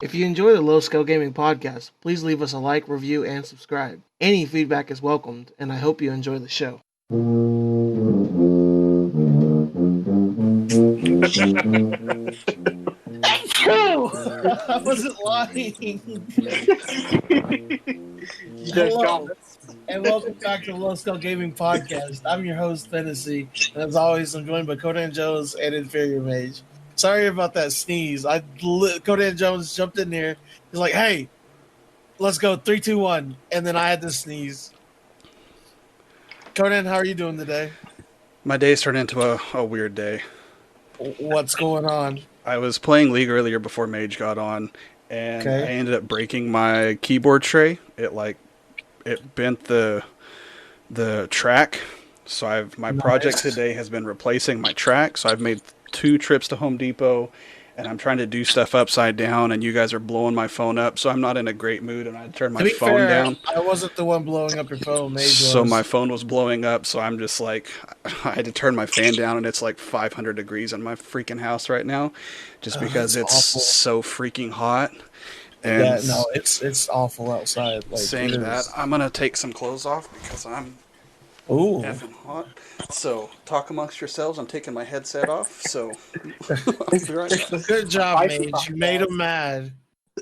If you enjoy the Low Scale Gaming podcast, please leave us a like, review, and subscribe. Any feedback is welcomed, and I hope you enjoy the show. I wasn't lying. You just got Hello, this. and welcome back to the Low Scale Gaming podcast. I'm your host, Fantasy, and as always, I'm joined by Conan Jones and Inferior Mage. Sorry about that sneeze. Conan Jones jumped in there. He's like, "Hey, let's go 3, 2, 1," and then I had to sneeze. Conan, how are you doing today? My day's turned into a weird day. What's going on? I was playing League earlier before Mage got on, and I Okay. ended up breaking my keyboard tray. It bent the track. So my project Nice. today has been replacing my track. So I've made 2 trips to Home Depot, and I'm trying to do stuff upside down. And you guys are blowing my phone up, so I'm not in a great mood. And I turned To my be phone fair, down. I wasn't the one blowing up your phone. Mage So my was. phone was blowing up, so I'm just like, I had to turn my fan down, and it's like 500 degrees in my freaking house right now, just because It's it's awful. so freaking hot. And Yeah, no, it's awful outside. Like it saying that, is. I'm gonna take some clothes off because I'm Ooh, effing hot. So talk amongst yourselves. I'm taking my headset off. So I'll be right It's back. the good job, spicy Mage. You made him podcast. mad.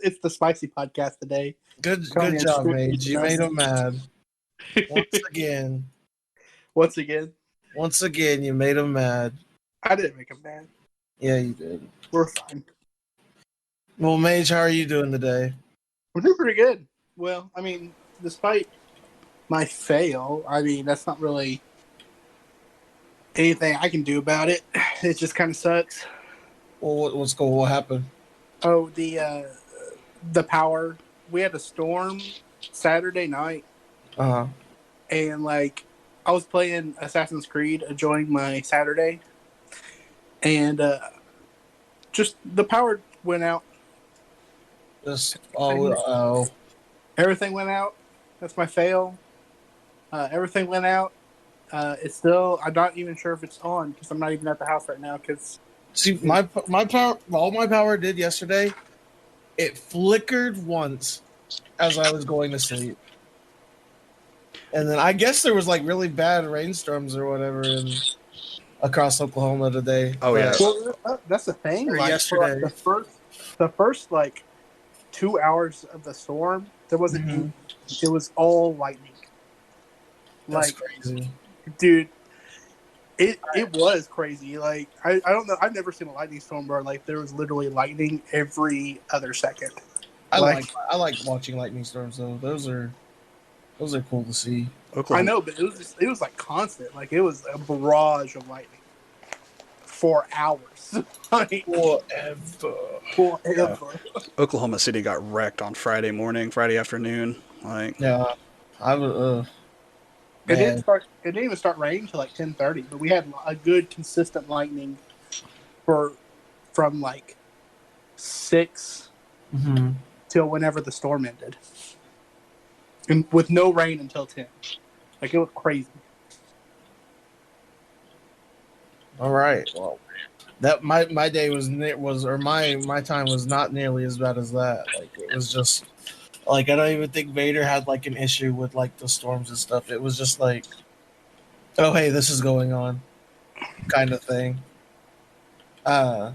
It's the spicy podcast today. Good Conan job, strictly Mage. You made him domestic. mad. Once again, Once again, you made him mad. I didn't make him mad. Yeah, you did. We're fine. Well, Mage, how are you doing today? We're doing pretty good. Well, I mean, despite my fail, I mean, that's not really anything I can do about it. It just kind of sucks. Well, what's going? What happened? Oh, the power. We had a storm Saturday night, Uh and like I was playing Assassin's Creed during my Saturday, and just the power went out. Just Everything, oh. everything went out. That's my fail. Everything went out. It's still. I'm not even sure if it's on because I'm not even at the house right now. Because See, my power. All my power did yesterday. It flickered once as I was going to sleep. And then I guess there was like really bad rainstorms or whatever across Oklahoma today. Oh yeah. well, that's the thing. Or Like for like yesterday. the first like 2 hours of the storm, there wasn't any. Mhm. It was all lightning. That's Like, crazy. dude, it was crazy. Like I don't know. I've never seen a lightning storm where like there was literally lightning every other second. I like watching lightning storms though. Those are cool to see. I Oklahoma. know, but it was like constant. Like it was a barrage of lightning for hours. Like Forever. Yeah. forever. Oklahoma City got wrecked on Friday afternoon. Like, Yeah. I would It didn't man. start. It didn't even start raining till like 10:30. But we had a good consistent lightning for from like 6 Mm-hmm. till whenever the storm ended, and with no rain until 10. Like it was crazy. All right. Well, that my day was or my time was not nearly as bad as that. Like it was just like I don't even think Vader had like an issue with like the storms and stuff. It was just like, oh hey, this is going on, kind of thing. Uh,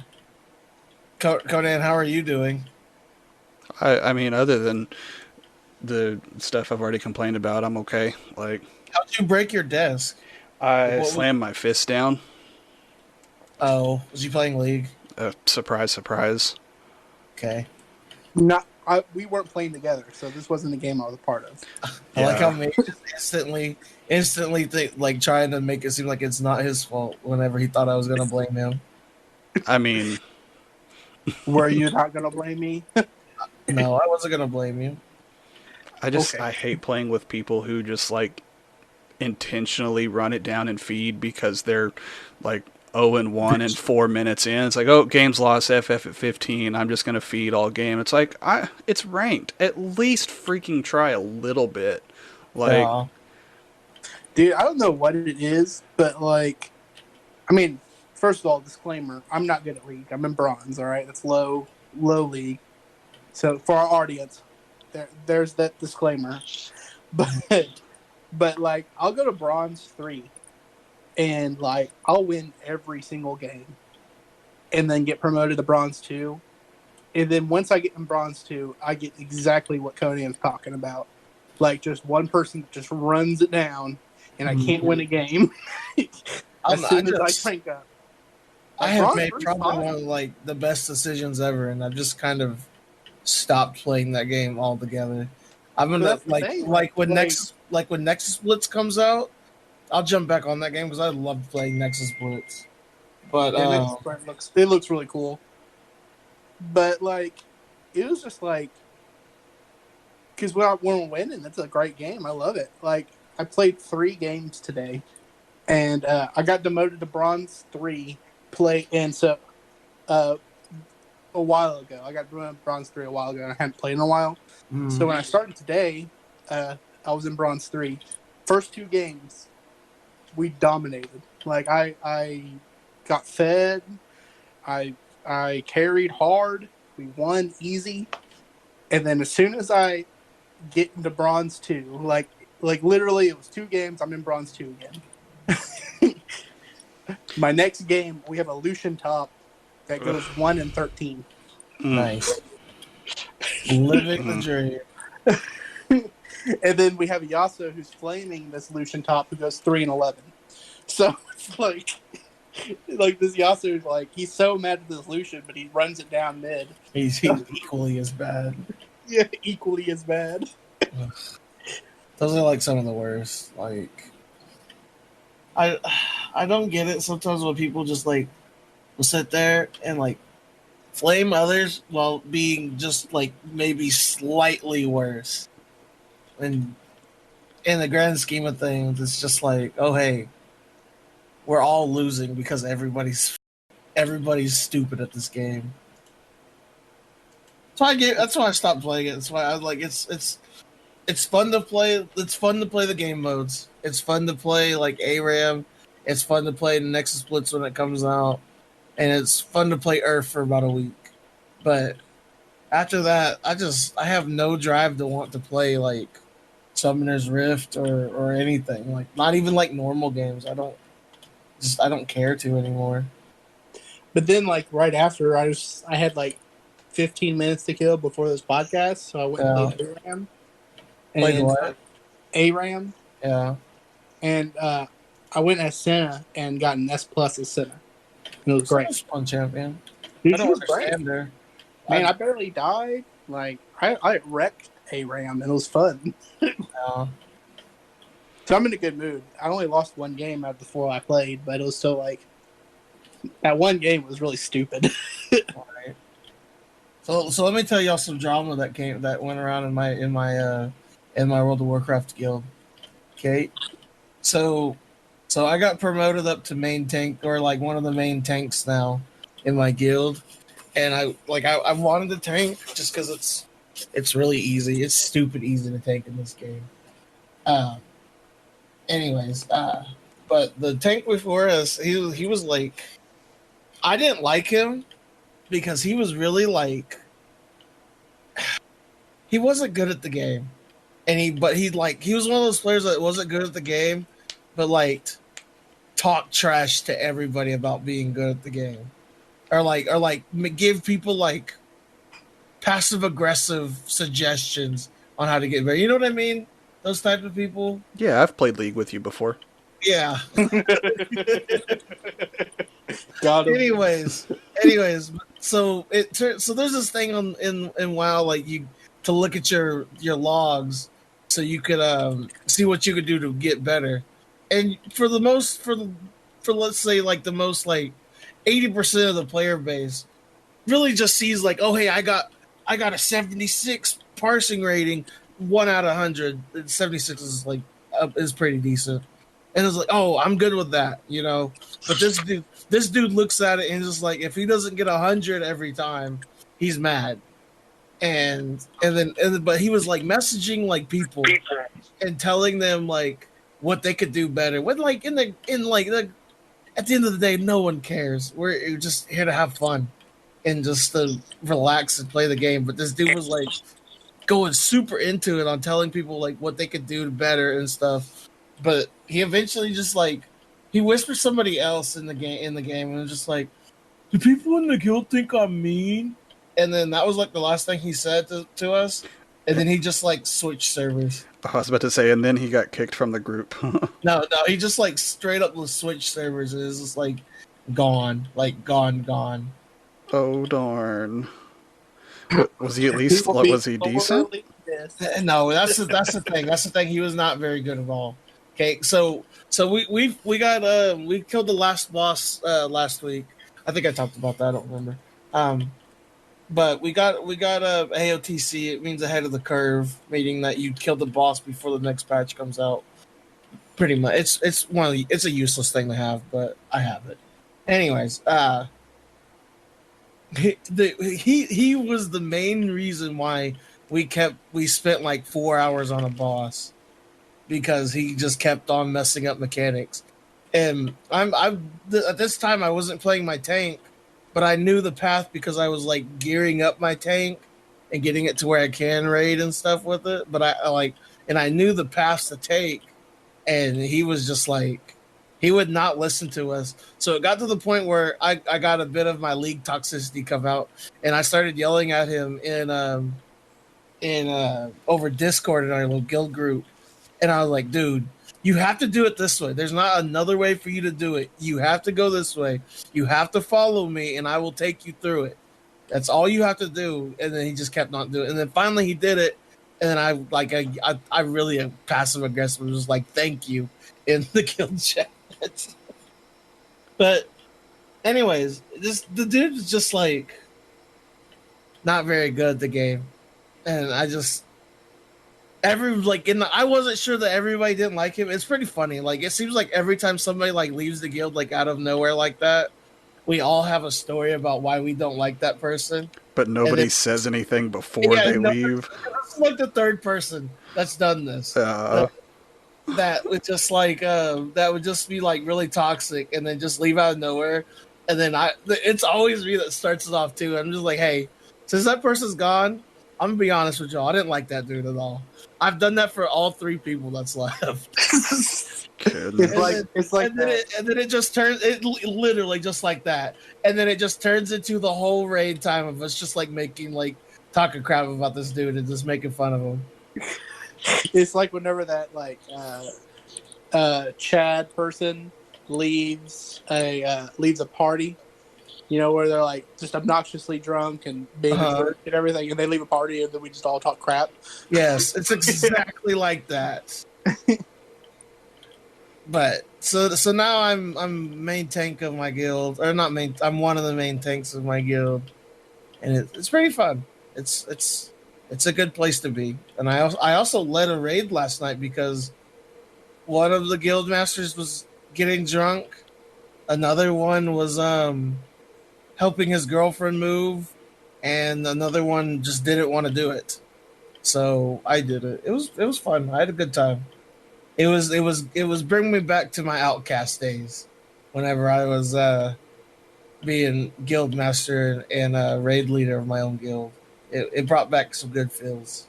Conan, how are you doing? I mean, other than the stuff I've already complained about, I'm okay. Like, How'd you break your desk? Like, I what was? slammed my fist down. Oh, was you playing League? Surprise, surprise. Okay. We weren't playing together, so this wasn't a game I was a part of. I like how Yeah. Mage just instantly like trying to make it seem like it's not his fault whenever he thought I was gonna blame him. I mean, Were you not gonna blame me? No, I wasn't gonna blame you. Okay. I hate playing with people who just like intentionally run it down and feed because they're like 0-1 and 4 minutes in. It's like, oh, game's lost, FF at 15. I'm just gonna feed all game. It's like, it's ranked. At least freaking try a little bit. Like, Uh, Dude, I don't know what it is, but like, I mean, first of all, disclaimer: I'm not good at League. I'm in bronze. All right, that's low league. So for our audience, there's that disclaimer. But like I'll go to bronze 3 and like I'll win every single game and then get promoted to bronze 2. And then once I get in bronze 2, I get exactly what Conan's talking about. Like just one person that just runs it down and I can't win a game as soon as I crank up. I Like, have bronze made 3's probably fine. one of like the best decisions ever, and I've just kind of stopped playing that game altogether. I'm But gonna that's the thing. Like when Nexus Blitz comes out, I'll jump back on that game because I love playing Nexus Blitz. But yeah, Nexus Blitz looks really cool. But like it was just like because when we're winning, that's a great game. I love it. Like I played 3 games today, and I got demoted to bronze 3. And so uh, a while ago, I got demoted to bronze 3 a while ago, and I hadn't played in a while. So when I started today, I was in bronze 3. First 2 games, we dominated. Like I got fed. I carried hard. We won easy. And then as soon as I get into bronze 2, like literally it was 2 games, I'm in bronze 2 again. My next game we have a Lucian top that goes 1-13. nice, living the dream. And then we have Yasuo who's flaming this Lucian top who goes 3-11. So it's like this Yasuo is like he's so mad at this Lucian, but he runs it down mid. He's equally as bad. Yeah, equally as bad. Those are like some of the worst. Like I don't get it sometimes when people just like will sit there and like flame others while being just like maybe slightly worse. And in the grand scheme of things, it's just like, oh hey, we're all losing because everybody's stupid at this game. That's why I stopped playing it. That's why I like it's fun to play. It's fun to play the game modes. It's fun to play like ARAM. It's fun to play the Nexus Blitz when it comes out, and it's fun to play Earth for about a week. But after that, I have no drive to want to play like Summoner's Rift or anything. Like not even like normal games. I don't care to anymore. But then like right after I had like 15 minutes to kill before this podcast, so I went and played ARAM. Played And what? ARAM. Yeah. And I went as Senna and got an S plus as Senna. It was great. Fun champion. Dude, I she don't was great. understand her. Man, I barely died. Like I wrecked ARAM and it was fun. So I'm in a good mood. I only lost 1 game out of the 4 I played, but it was still like that 1 game was really stupid. Right. So let me tell y'all some drama that went around in my World of Warcraft guild. Okay. So I got promoted up to main tank or like one of the main tanks now in my guild. And I wanted to tank just because it's really easy. It's stupid easy to tank in this game. Anyways, but the tank before us, he was like, I didn't like him because he was really like, he wasn't good at the game, and he was one of those players that wasn't good at the game, but like talk trash to everybody about being good at the game, or like give people like passive aggressive suggestions on how to get better. You know what I mean? Those type of people. Yeah, I've played League with you before. Yeah. Got him. Anyways, so there's this thing in WoW like you to look at your logs so you could see what you could do to get better. And for let's say like the most like 80% of the player base really just sees like, oh hey, I got a 76 parsing rating, 1 out of 100. 76 is like is pretty decent. And it's like, oh, I'm good with that, you know. But this dude looks at it and just like, if he doesn't get 100 every time, he's mad. But he was like messaging like people and telling them like what they could do better. When like at the end of the day, no one cares. We're just here to have fun. and just to relax and play the game. But this dude was like going super into it on telling people like what they could do better and stuff. But he eventually just like he whispered somebody else in the game and was just like, "Do people in the guild think I'm mean?" And then that was like the last thing he said to us. And then he just like switched servers. I was about to say, and then he got kicked from the group. No, he just like straight up was switch servers. And it's just like gone, like gone. Oh darn! Was he at least? People being Was he decent? sorely missed. No, that's the thing. That's the thing. He was not very good at all. Okay, so we got we killed the last boss last week. I think I talked about that. I don't remember. But we got AOTC. It means ahead of the curve, meaning that you killed the boss before the next patch comes out. Pretty much, it's a useless thing to have, but I have it. Anyways, he was the main reason why we spent like 4 hours on a boss because he just kept on messing up mechanics. And I'm at this time I wasn't playing my tank, but I knew the path because I was like gearing up my tank and getting it to where I can raid and stuff with it. But I like and I knew the paths to take, and he was just like he would not listen to us. So it got to the point where I got a bit of my league toxicity come out, and I started yelling at him in over Discord in our little guild group, and I was like, dude, you have to do it this way. There's not another way for you to do it. You have to go this way. You have to follow me, and I will take you through it. That's all you have to do. And then he just kept not doing it. And then finally he did it. And then I really passive aggressive was like, thank you in the guild chat. But anyways, the dude is just like not very good at the game. And I just I wasn't sure that everybody didn't like him. It's pretty funny. Like it seems like every time somebody like leaves the guild like out of nowhere like that, we all have a story about why we don't like that person. But nobody then, says anything before they leave. That's like the third person that's done this. That would just like that would just be like really toxic and then just leave out of nowhere. And then it's always me that starts it off too. I'm just like, hey, since that person's gone, I'm gonna be honest with y'all. I didn't like that dude at all. I've done that for all three people that's left. And then it just turns it literally just like that, and then it just turns into the whole raid time of us just like making like talking crap about this dude and just making fun of him. It's like whenever that like Chad person leaves a party, you know, where they're like just obnoxiously drunk and being and everything, and they leave a party and then we just all talk crap. Yes, it's exactly like that. But so now I'm main tank of my guild, or not main. I'm one of the main tanks of my guild, and it's pretty fun. It's a good place to be. And I also led a raid last night because one of the guild masters was getting drunk, another one was helping his girlfriend move, and another one just didn't want to do it. So I did it. It was fun. I had a good time. It was bringing me back to my outcast days, whenever I was being guild master and raid leader of my own guild. It brought back some good feels.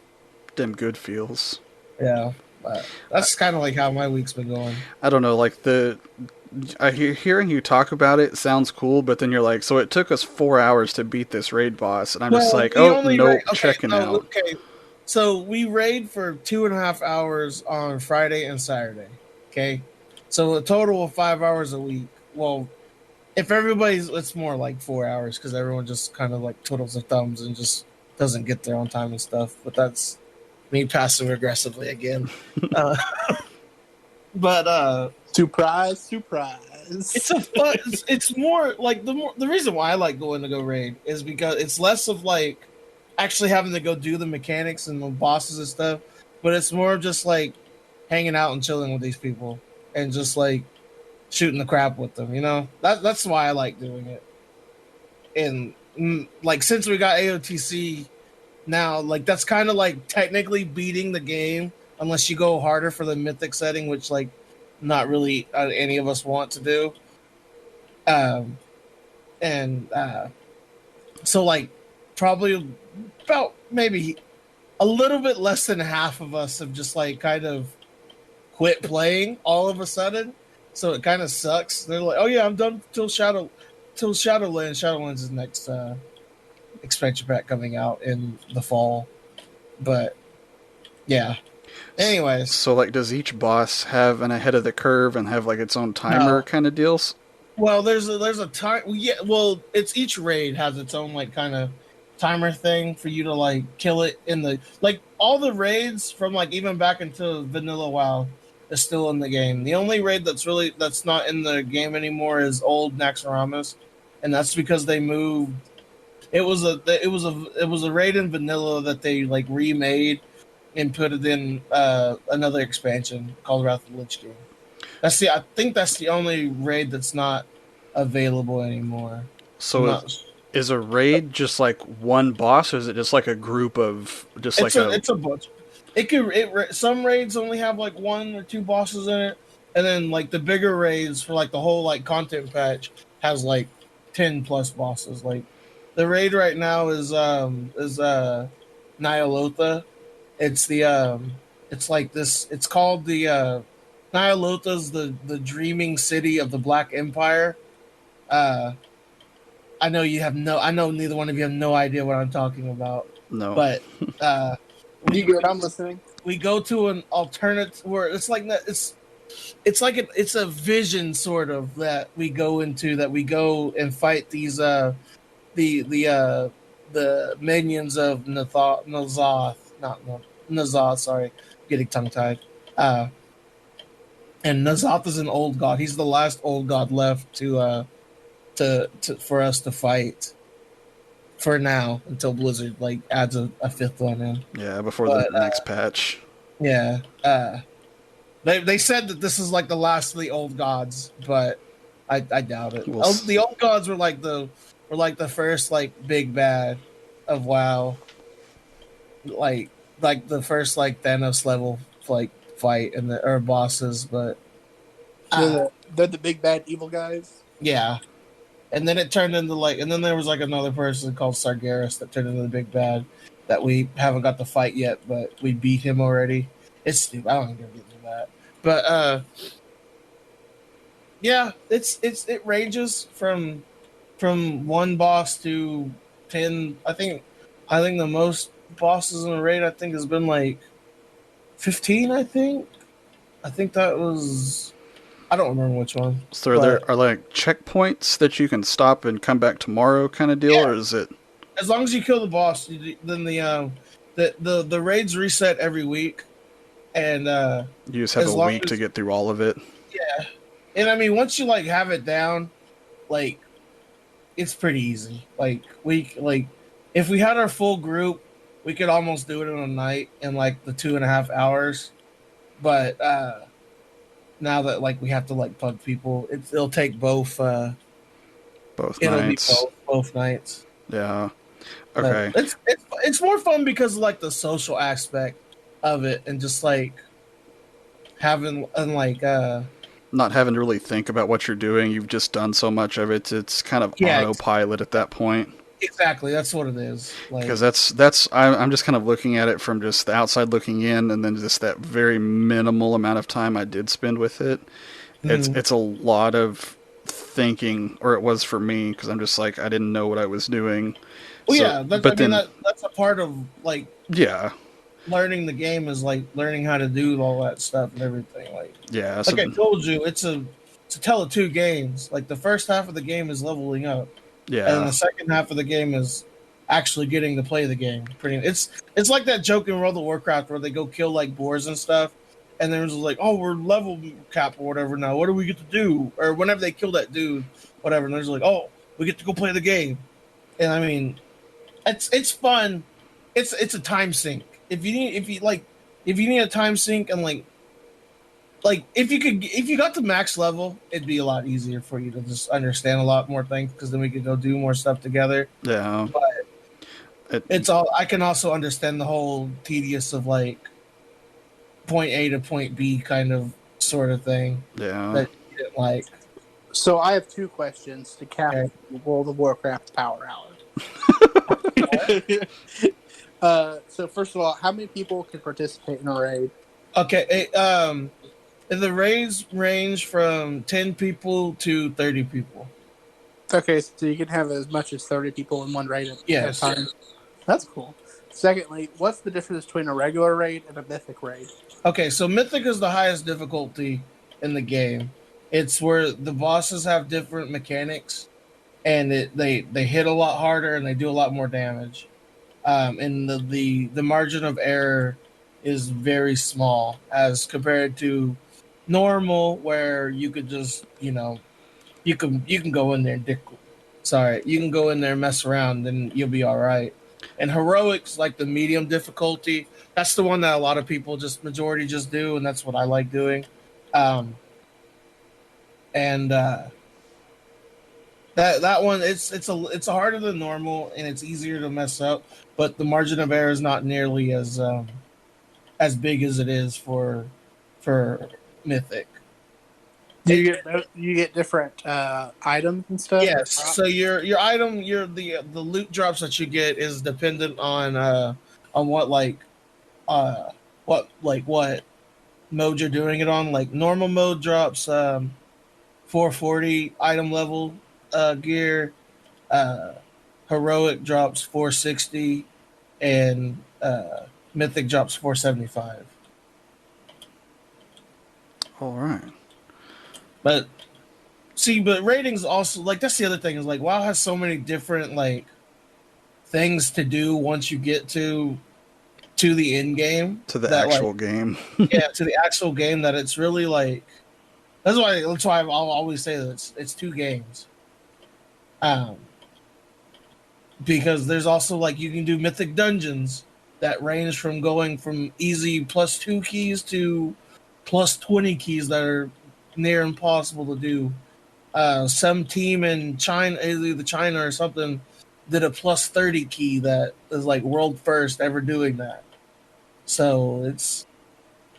Them good feels. Yeah, but that's kind of like how my week's been going. I don't know, like hearing you talk about it sounds cool, but then you're like, so it took us 4 hours to beat this raid boss, and I'm just like, oh no, checking out. Okay, so we raid for 2.5 hours on Friday and Saturday. Okay, so a total of 5 hours a week. Well, if it's more like 4 hours because everyone just kind of like twiddles their thumbs and just doesn't get there on time and stuff. But that's me passive aggressively again. But surprise! It's a fun. It's more like the reason why I like going to go raid is because it's less of like actually having to go do the mechanics and the bosses and stuff, but it's more just like hanging out and chilling with these people and just like shooting the crap with them. You know, that's why I like doing it. And like since we got AOTC now, like that's kind of like technically beating the game unless you go harder for the mythic setting, which like not really any of us want to do. And So like probably about maybe a little bit less than half of us have just like kind of quit playing all of a sudden. So it kind of sucks. They're like, "Oh yeah, I'm done till Shadowlands. Shadowlands is next expansion pack coming out in the fall." But yeah. Anyways, So like, does each boss have an ahead of the curve and have like its own timer no. kind of deals? Well, there's a time. Yeah, well, it's each raid has its own like kind of timer thing for you to like kill it in the like all the raids from like even back into vanilla WoW is still in the game. The only raid that's not in the game anymore is old Naxxramas, and that's because they moved. It was a raid in vanilla that they like remade and put it in another expansion called Wrath of the Lich King. I think that's the only raid that's not available anymore. I'm So not. is a raid just like one boss, or is it just like a group of just like a? It's a bunch. Some raids only have like one or two bosses in it, and then like the bigger raids for like the whole like content patch has like 10 plus bosses. Like the raid right now is Nyalotha. It's the it's like this. It's called the Nyalotha's the dreaming city of the Black Empire. Uh, I know neither one of you have no idea what I'm talking about, No. but uh, You good? I'm listening. we go to an alternate where it's like that. It's like it's a vision sort of that we go into that we go and fight these the minions of Nazoth, not Nazoth. Sorry, getting tongue tied. Uh, and Nazoth is an old god. He's the last old god left to for us to fight for now until Blizzard like adds a fifth one in. Yeah, before the But next patch. yeah, they said that this is like the last of the old gods, but I doubt it. We'll The old gods were like the first like big bad of WoW, like the first like Thanos level like fight and the or bosses, but They're the big bad evil guys. yeah. And then it turned into like, and then there was like another person called Sargeras that turned into the big bad that we haven't got to fight yet, but we beat him already. It's stupid. I don't even get into that. But yeah, it ranges from one boss to 10. I think the most bosses in a raid I think has been like 15. I think that was. I don't remember which one. So But there are like checkpoints that you can stop and come back tomorrow kind of deal, yeah, or is it? as long as you kill the boss, then the raids reset every week, and You just have as a long week to as get through all of it. yeah, and I mean once you like have it down, like it's pretty easy. Like if we had our full group, we could almost do it in a night in like the 2.5 hours. But now that like we have to like bug people, it'll take both. Both It'll be nights. both nights. Yeah. But Okay. it's more fun because of like the social aspect of it and just like having and like Not having to really think about what you're doing. You've just done so much of it. It's kind of yeah, autopilot at that point. exactly, that's what it is. Because Like I'm just kind of looking at it from just the outside looking in, and then just that very minimal amount of time I did spend with it. mhm. It's a lot of thinking, or it was for me, because I'm just like I didn't know what I was doing. Well So, yeah, but then that's a part of like yeah, learning the game is like learning how to do all that stuff and everything. yeah. So Like I told you, it's a tell of two games. Like the first half of the game is leveling up, and then yeah, the second half of the game is actually getting to play the game. It's like that joke in World of Warcraft where they go kill like boars and stuff, and there's like, oh, we're level cap or whatever now. What do we get to do? Or whenever they kill that dude, whatever, and there's like, oh, we get to go play the game. And I mean, it's fun. It's a time sink. If you need a time sink and like if you got to max level, it'd be a lot easier for you to just understand a lot more things because then we could go do more stuff together. yeah. But It, it's all I can also understand the whole tedious of like point A to point B kind of sort of thing yeah. that you didn't like. So I have two questions to cap Okay. World of Warcraft Power Hour. So first of all, how many people can participate in a raid? Okay, the raids range from 10 people to 30 people. Okay, so you can have as much as 30 people in one raid at a Yes. time. That's cool. Secondly, what's the difference between a regular raid and a mythic raid? Okay, so Mythic is the highest difficulty in the game. It's where the bosses have different mechanics, and they hit a lot harder and they do a lot more damage. And the margin of error is very small as compared to normal, where you could just you can go in there and you can go in there and mess around and you'll be all right. And heroics, like the medium difficulty, that's the one that a lot of people just majority just do, and that's what I like doing. Um, and that one, it's harder than normal and it's easier to mess up, but the margin of error is not nearly as big as it is for mythic. Do you get different items and stuff? Yes. So your item, the loot drops that you get is dependent on uh what mode you're doing it on. Like normal mode drops 440 item level gear. Uh, Heroic drops 460, and Mythic drops 475. All right. But see, but ratings also, like, that's the other thing, is like WoW has so many different like things to do once you get to the end game, To the that like, actual game. yeah, to the actual game, that it's really like, that's why I'll always say that it's two games. Um, because there's also, like, you can do mythic dungeons that range from going from easy +2 keys to +20 keys that are near impossible to do. Some team in China, either China or something, did a +30 key that is like world first ever doing that. So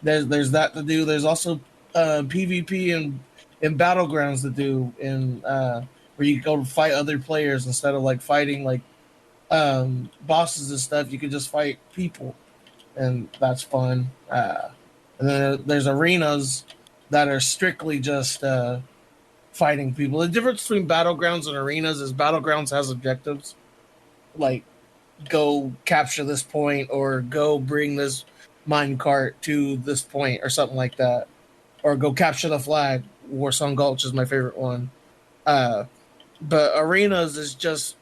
there's that to do. There's also PvP and battlegrounds to do, in where you go to fight other players instead of like fighting like bosses and stuff. You can just fight people, and that's fun. And then there's arenas that are strictly just fighting people. The difference between battlegrounds and arenas is battlegrounds has objectives, like go capture this point or go bring this mine cart to this point or something like that, or go capture the flag. Warsong Gulch is my favorite one. Uh, but arenas is just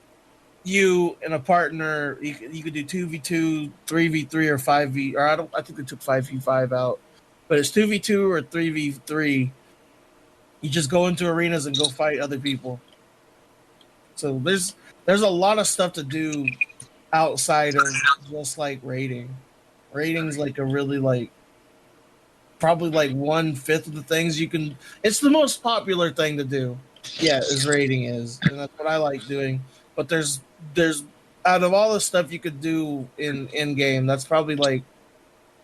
you and a partner. You could do 2v2, 3v3, or 5v. Or I think they took 5v5 out, but it's 2v2 or 3v3. You just go into arenas and go fight other people. So there's a lot of stuff to do outside of just like raiding. Raiding's like a really like probably like 1/5 of the things you can. It's the most popular thing to do. Yeah, is raiding is, and that's what I like doing. But there's out of all the stuff you could do in game, that's probably like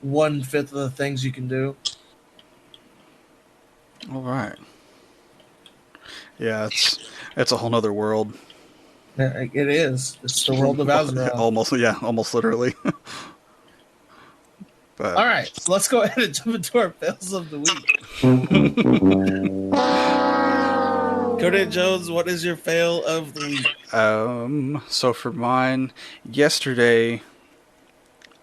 1/5 of the things you can do. All right. Yeah, it's a whole nother world. Yeah, it is. It's the world of Azeroth. Almost, yeah, almost literally. But All right, so let's go ahead and jump into our fails of the week. Conan Jones, what is your fail of the week? So for mine, yesterday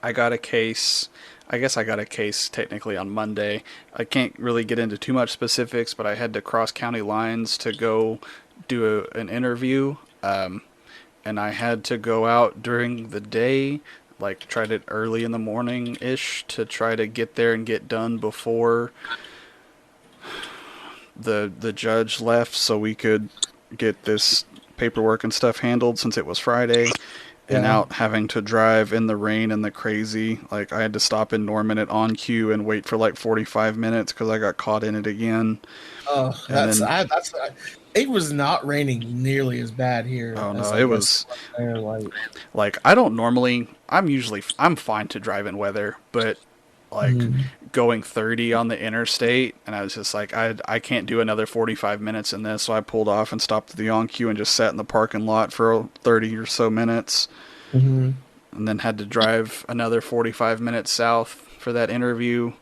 I got a case. I guess I got a case technically on Monday. I can't really get into too much specifics, but I had to cross county lines to go do an interview. And I had to go out during the day, like tried it early in the morning ish to try to get there and get done before the judge left, so we could get this paperwork and stuff handled since it was Friday. And Yeah. out having to drive in the rain and the crazy. Like, I had to stop in Norman at On Cue and wait for like 45 minutes because I got caught in it again. Oh, And then, it was not raining nearly as bad here oh as no, I it guess was there. like, I don't normally, I'm fine to drive in weather, but like Mhm. going 30 on the interstate, and I was just like, I can't do another 45 minutes in this, so I pulled off and stopped at the On Cue and just sat in the parking lot for 30 or so minutes. Mm-hmm. and then had to drive another 45 minutes south for that interview.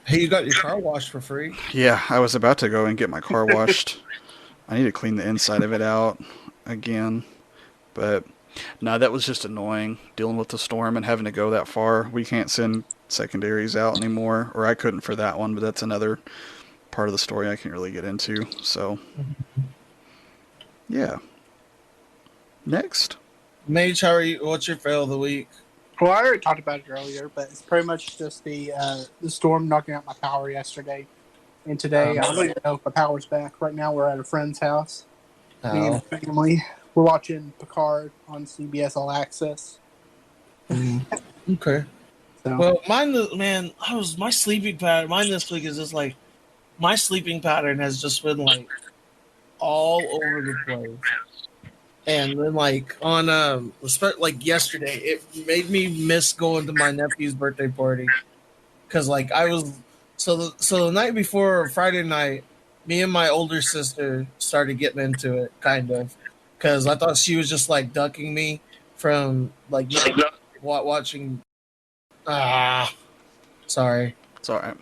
Hey, you got your car washed for free. Yeah, I was about to go and get my car washed. I need to clean the inside of it out again. But no, that was just annoying dealing with the storm and having to go that far. We can't send secondaries out anymore, or I couldn't for that one, but that's another part of the story I can't really get into. So, yeah. Next. Mage, how are you? What's your fail of the week? Well, I already talked about it earlier, but it's pretty much just the storm knocking out my power yesterday and today. I don't even know if my power's back. Right now, we're at a friend's house. Me and my family. We're watching Picard on CBS All Access. Okay. So Well, mine, man, my sleeping pattern. Mine this week is just like my sleeping pattern has just been like all over the place. And then like on like yesterday, it made me miss going to my nephew's birthday party because like I was so the night before Friday night, me and my older sister started getting into it kind of because I thought she was just like ducking me from like watching. Ah, sorry. It's alright.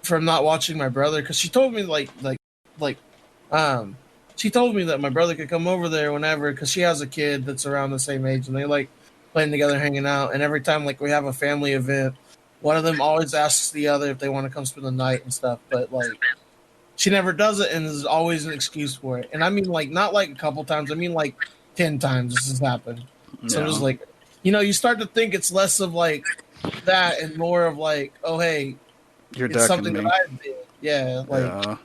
From not watching my brother because she told me like um she told me that my brother could come over there whenever because she has a kid that's around the same age and they like playing together hanging out and every time like we have a family event one of them always asks the other if they want to come spend the night and stuff but like she never does it and there's always an excuse for it and I mean like not like a couple times I mean like 10 times this has happened so I'm just Yeah. like you start to think it's less of like that and more of like oh hey You're it's ducking something that me. I did. Yeah, Yeah.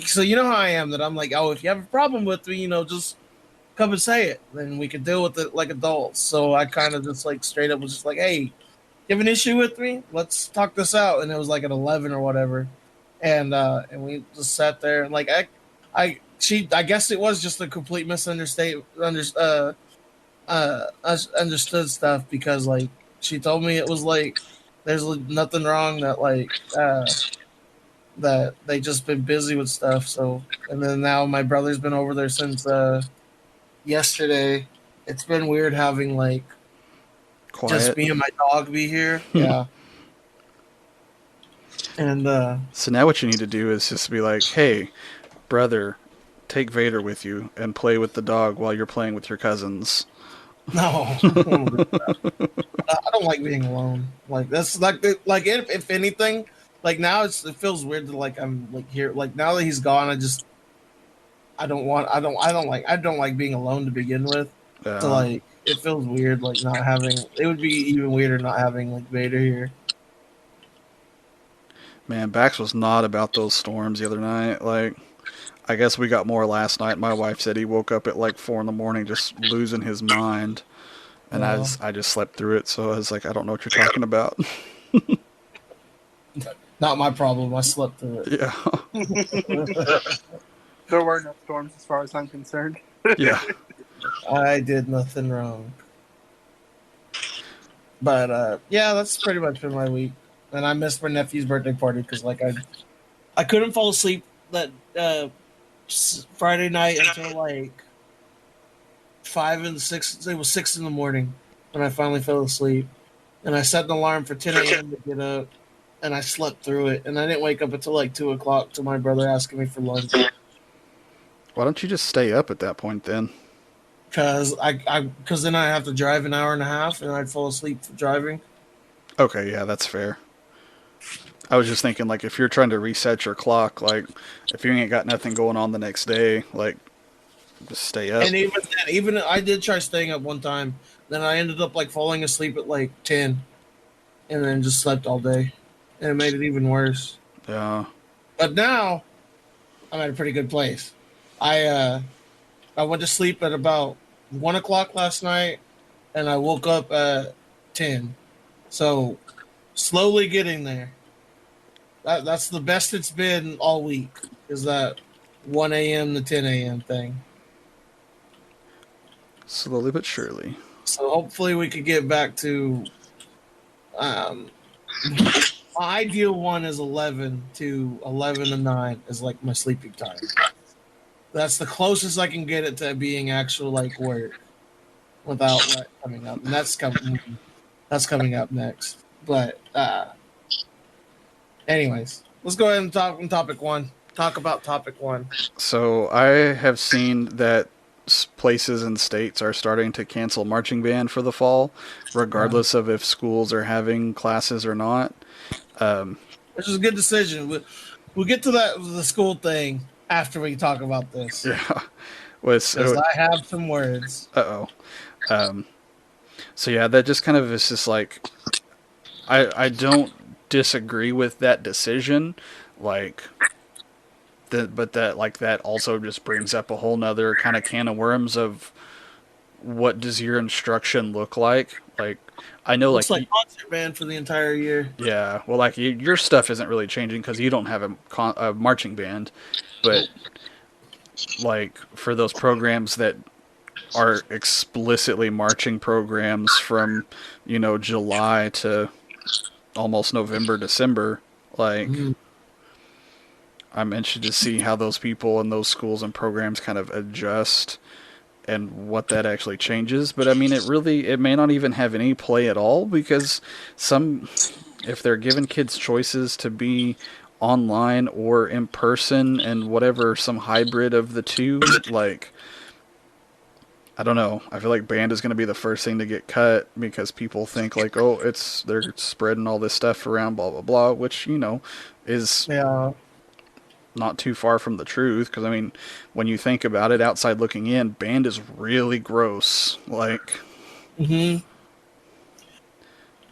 so you know how I am that I'm like, oh, if you have a problem with me, just come and say it. Then we can deal with it like adults. So I kind of just like straight up was just like, hey, you have an issue with me? Let's talk this out. And it was like at 11 or whatever, and we just sat there and like I guess it was just a complete understood stuff because like she told me it was like there's nothing wrong that they just been busy with stuff. So and then now my brother's been over there since yesterday. It's been weird having like just Quiet. me and my dog be here. Yeah. And So now what you need to do is just be like, hey, brother, take Vader with you and play with the dog while you're playing with your cousins. no, I don't like being alone. Like that's like if anything, like now it feels weird that like I'm like here. Like now that he's gone, I don't like being alone to begin with. So Yeah. like it feels weird like not having it would be even weirder not having like Vader here. Man, Bax was not about those storms the other night. Like, I guess we got more last night. My wife said he woke up at like 4 in the morning just losing his mind. And Uh, I just slept through it. So I was like, I don't know what you're talking about. Not my problem. I slept through Yeah. it. there were no storms as far as I'm concerned. Yeah. I did nothing wrong. But yeah, that's pretty much been my week. And I missed my nephew's birthday party because like I couldn't fall asleep that Friday night until like 5 and 6. It was 6 in the morning when I finally fell asleep. And I set an alarm for 10 a.m. to get up, and I slept through it. And I didn't wake up until like 2 o'clock to my brother asking me for lunch Why don't you just stay up at that point then? because then I have to drive an hour and a half, and I'd fall asleep for driving. Okay, yeah, that's fair. I was just thinking, like, if you're trying to reset your clock, like, if you ain't got nothing going on the next day, like, just stay up. And even I did try staying up one time. Then I ended up like falling asleep at like 10, and then just slept all day, and it made it even worse. Yeah. But now I'm at a pretty good place. I uh I went to sleep at about 1 o'clock last night, and I woke up at 10. So slowly getting there. That's the best it's been all week. Is that 1 a.m. to 10 a.m. thing. Slowly but surely. So hopefully we could get back to um my ideal one is 11 to 9 is like my sleeping time. That's the closest I can get it to being actual like work. without what coming up, and that's coming up next. But anyways, let's go ahead and talk on topic one. Talk about topic one. So I have seen that places and states are starting to cancel marching band for the fall, regardless of if schools are having classes or not. Which is a good decision. We'll get to the school thing after we talk about this Yeah, was because I have some words. oh. Um, so yeah, that just kind of is just like I don't disagree with that decision, like but that also just brings up a whole nother kind of can of worms of what does your instruction look like? Like I know Looks like concert band for the entire year. yeah, well like your stuff isn't really changing because you don't have a marching band, but like for those programs that are explicitly marching programs from July to almost November, December, like I'm interested to see how those people in those schools and programs kind of adjust and what that actually changes. But I mean, it may not even have any play at all because if they're giving kids choices to be online or in person and whatever, some hybrid of the two, like I don't know. I feel like band is going to be the first thing to get cut because people think like, oh, they're spreading all this stuff around, blah blah blah, which is not too far from the truth. Because I mean, when you think about it, outside looking in, band is really gross. Like,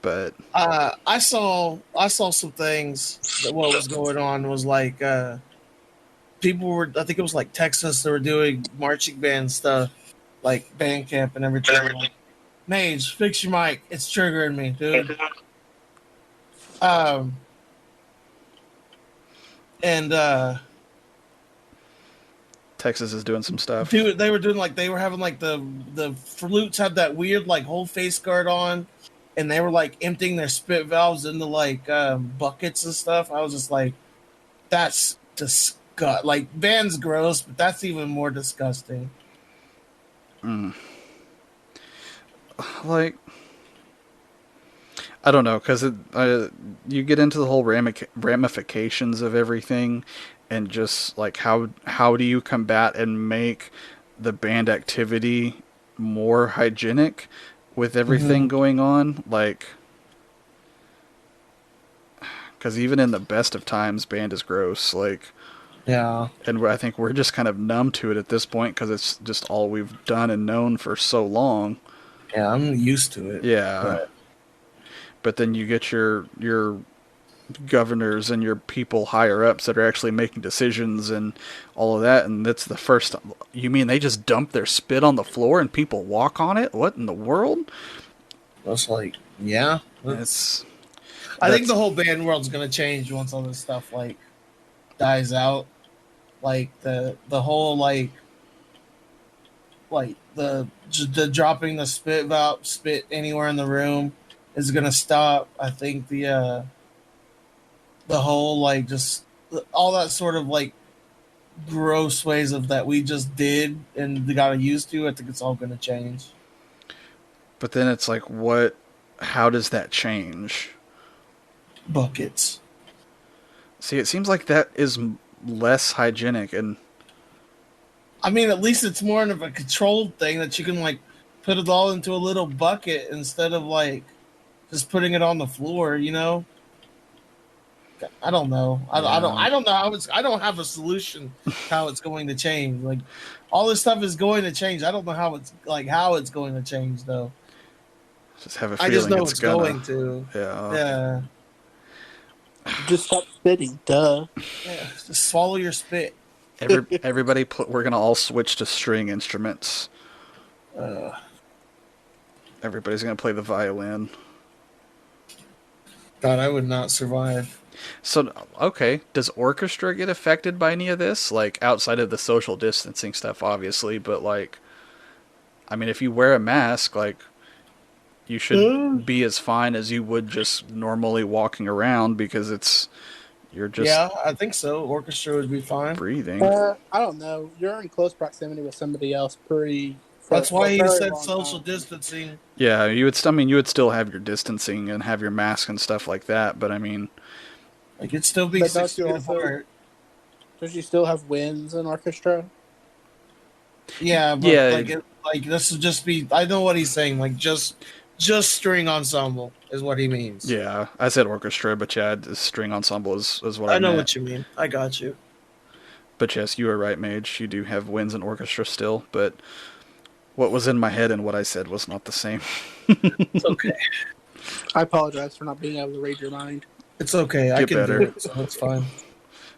but I saw some things that what was going on was like people were, I think it was like Texas, they were doing marching band stuff, like band camp and everything. Like, Mage, fix your mic. It's triggering me, dude. And Texas is doing some stuff. dude, they were doing like they were having like the flutes had that weird like whole face guard on, and they were like emptying their spit valves into like buckets and stuff. I was just like, that's disgust. Like band's gross, but that's even more disgusting. Like, I don't know, because you get into the whole ramifications of everything, and just like how do you combat and make the band activity more hygienic with everything going on? Like, because even in the best of times, band is gross. Like, Yeah, and I think we're just kind of numb to it at this point because it's just all we've done and known for so long. yeah, I'm used to it. Yeah. But then you get your governors and your people higher ups that are actually making decisions and all of that, and that's the first. You mean they just dump their spit on the floor and people walk on it? What in the world? That's like, yeah. I think the whole band world's gonna change once all this stuff like dies out. Like the whole like the dropping the spit anywhere in the room is gonna stop. I think the whole like just all that sort of like gross ways of that we just did and got used to. I think it's all gonna change. But then it's like, what? How does that change? Buckets. See, it seems like that is less hygienic, and I mean, at least it's more of a controlled thing that you can like put it all into a little bucket instead of like just putting it on the floor. You know, I don't know. I don't know how it's. I don't have a solution how it's going to change. Like all this stuff is going to change. I don't know how it's going to change though. just have a feeling I just know it's it's gonna. going to. Yeah. Just stop spitting, duh. Yeah. Just swallow your spit. Everybody, we're gonna all switch to string instruments. Everybody's gonna play the violin. God, I would not survive. So, okay, does orchestra get affected by any of this? Like, outside of the social distancing stuff, obviously, but like, I mean, if you wear a mask, like, you should be as fine as you would just normally walking around because you're just Yeah, I think so. Orchestra would be fine. breathing. I don't know. You're in close proximity with somebody else pretty That's for why a he very said long social time. distancing. Yeah, you would. I mean, you would still have your distancing and have your mask and stuff like that. But I mean, Like it'd still be But 6 feet apart. don't you still have winds in orchestra? Yeah, but yeah, like this would just be. I know what he's saying. Like just string ensemble is what he means. yeah. I said orchestra, but yeah, string ensemble is what I I know meant. what you mean. I got you. But yes, you are right, Mage. You do have winds and orchestra still, but what was in my head and what I said was not the same. It's okay. I apologize for not being able to read your mind. It's okay. I Get can do better. it, so it's fine.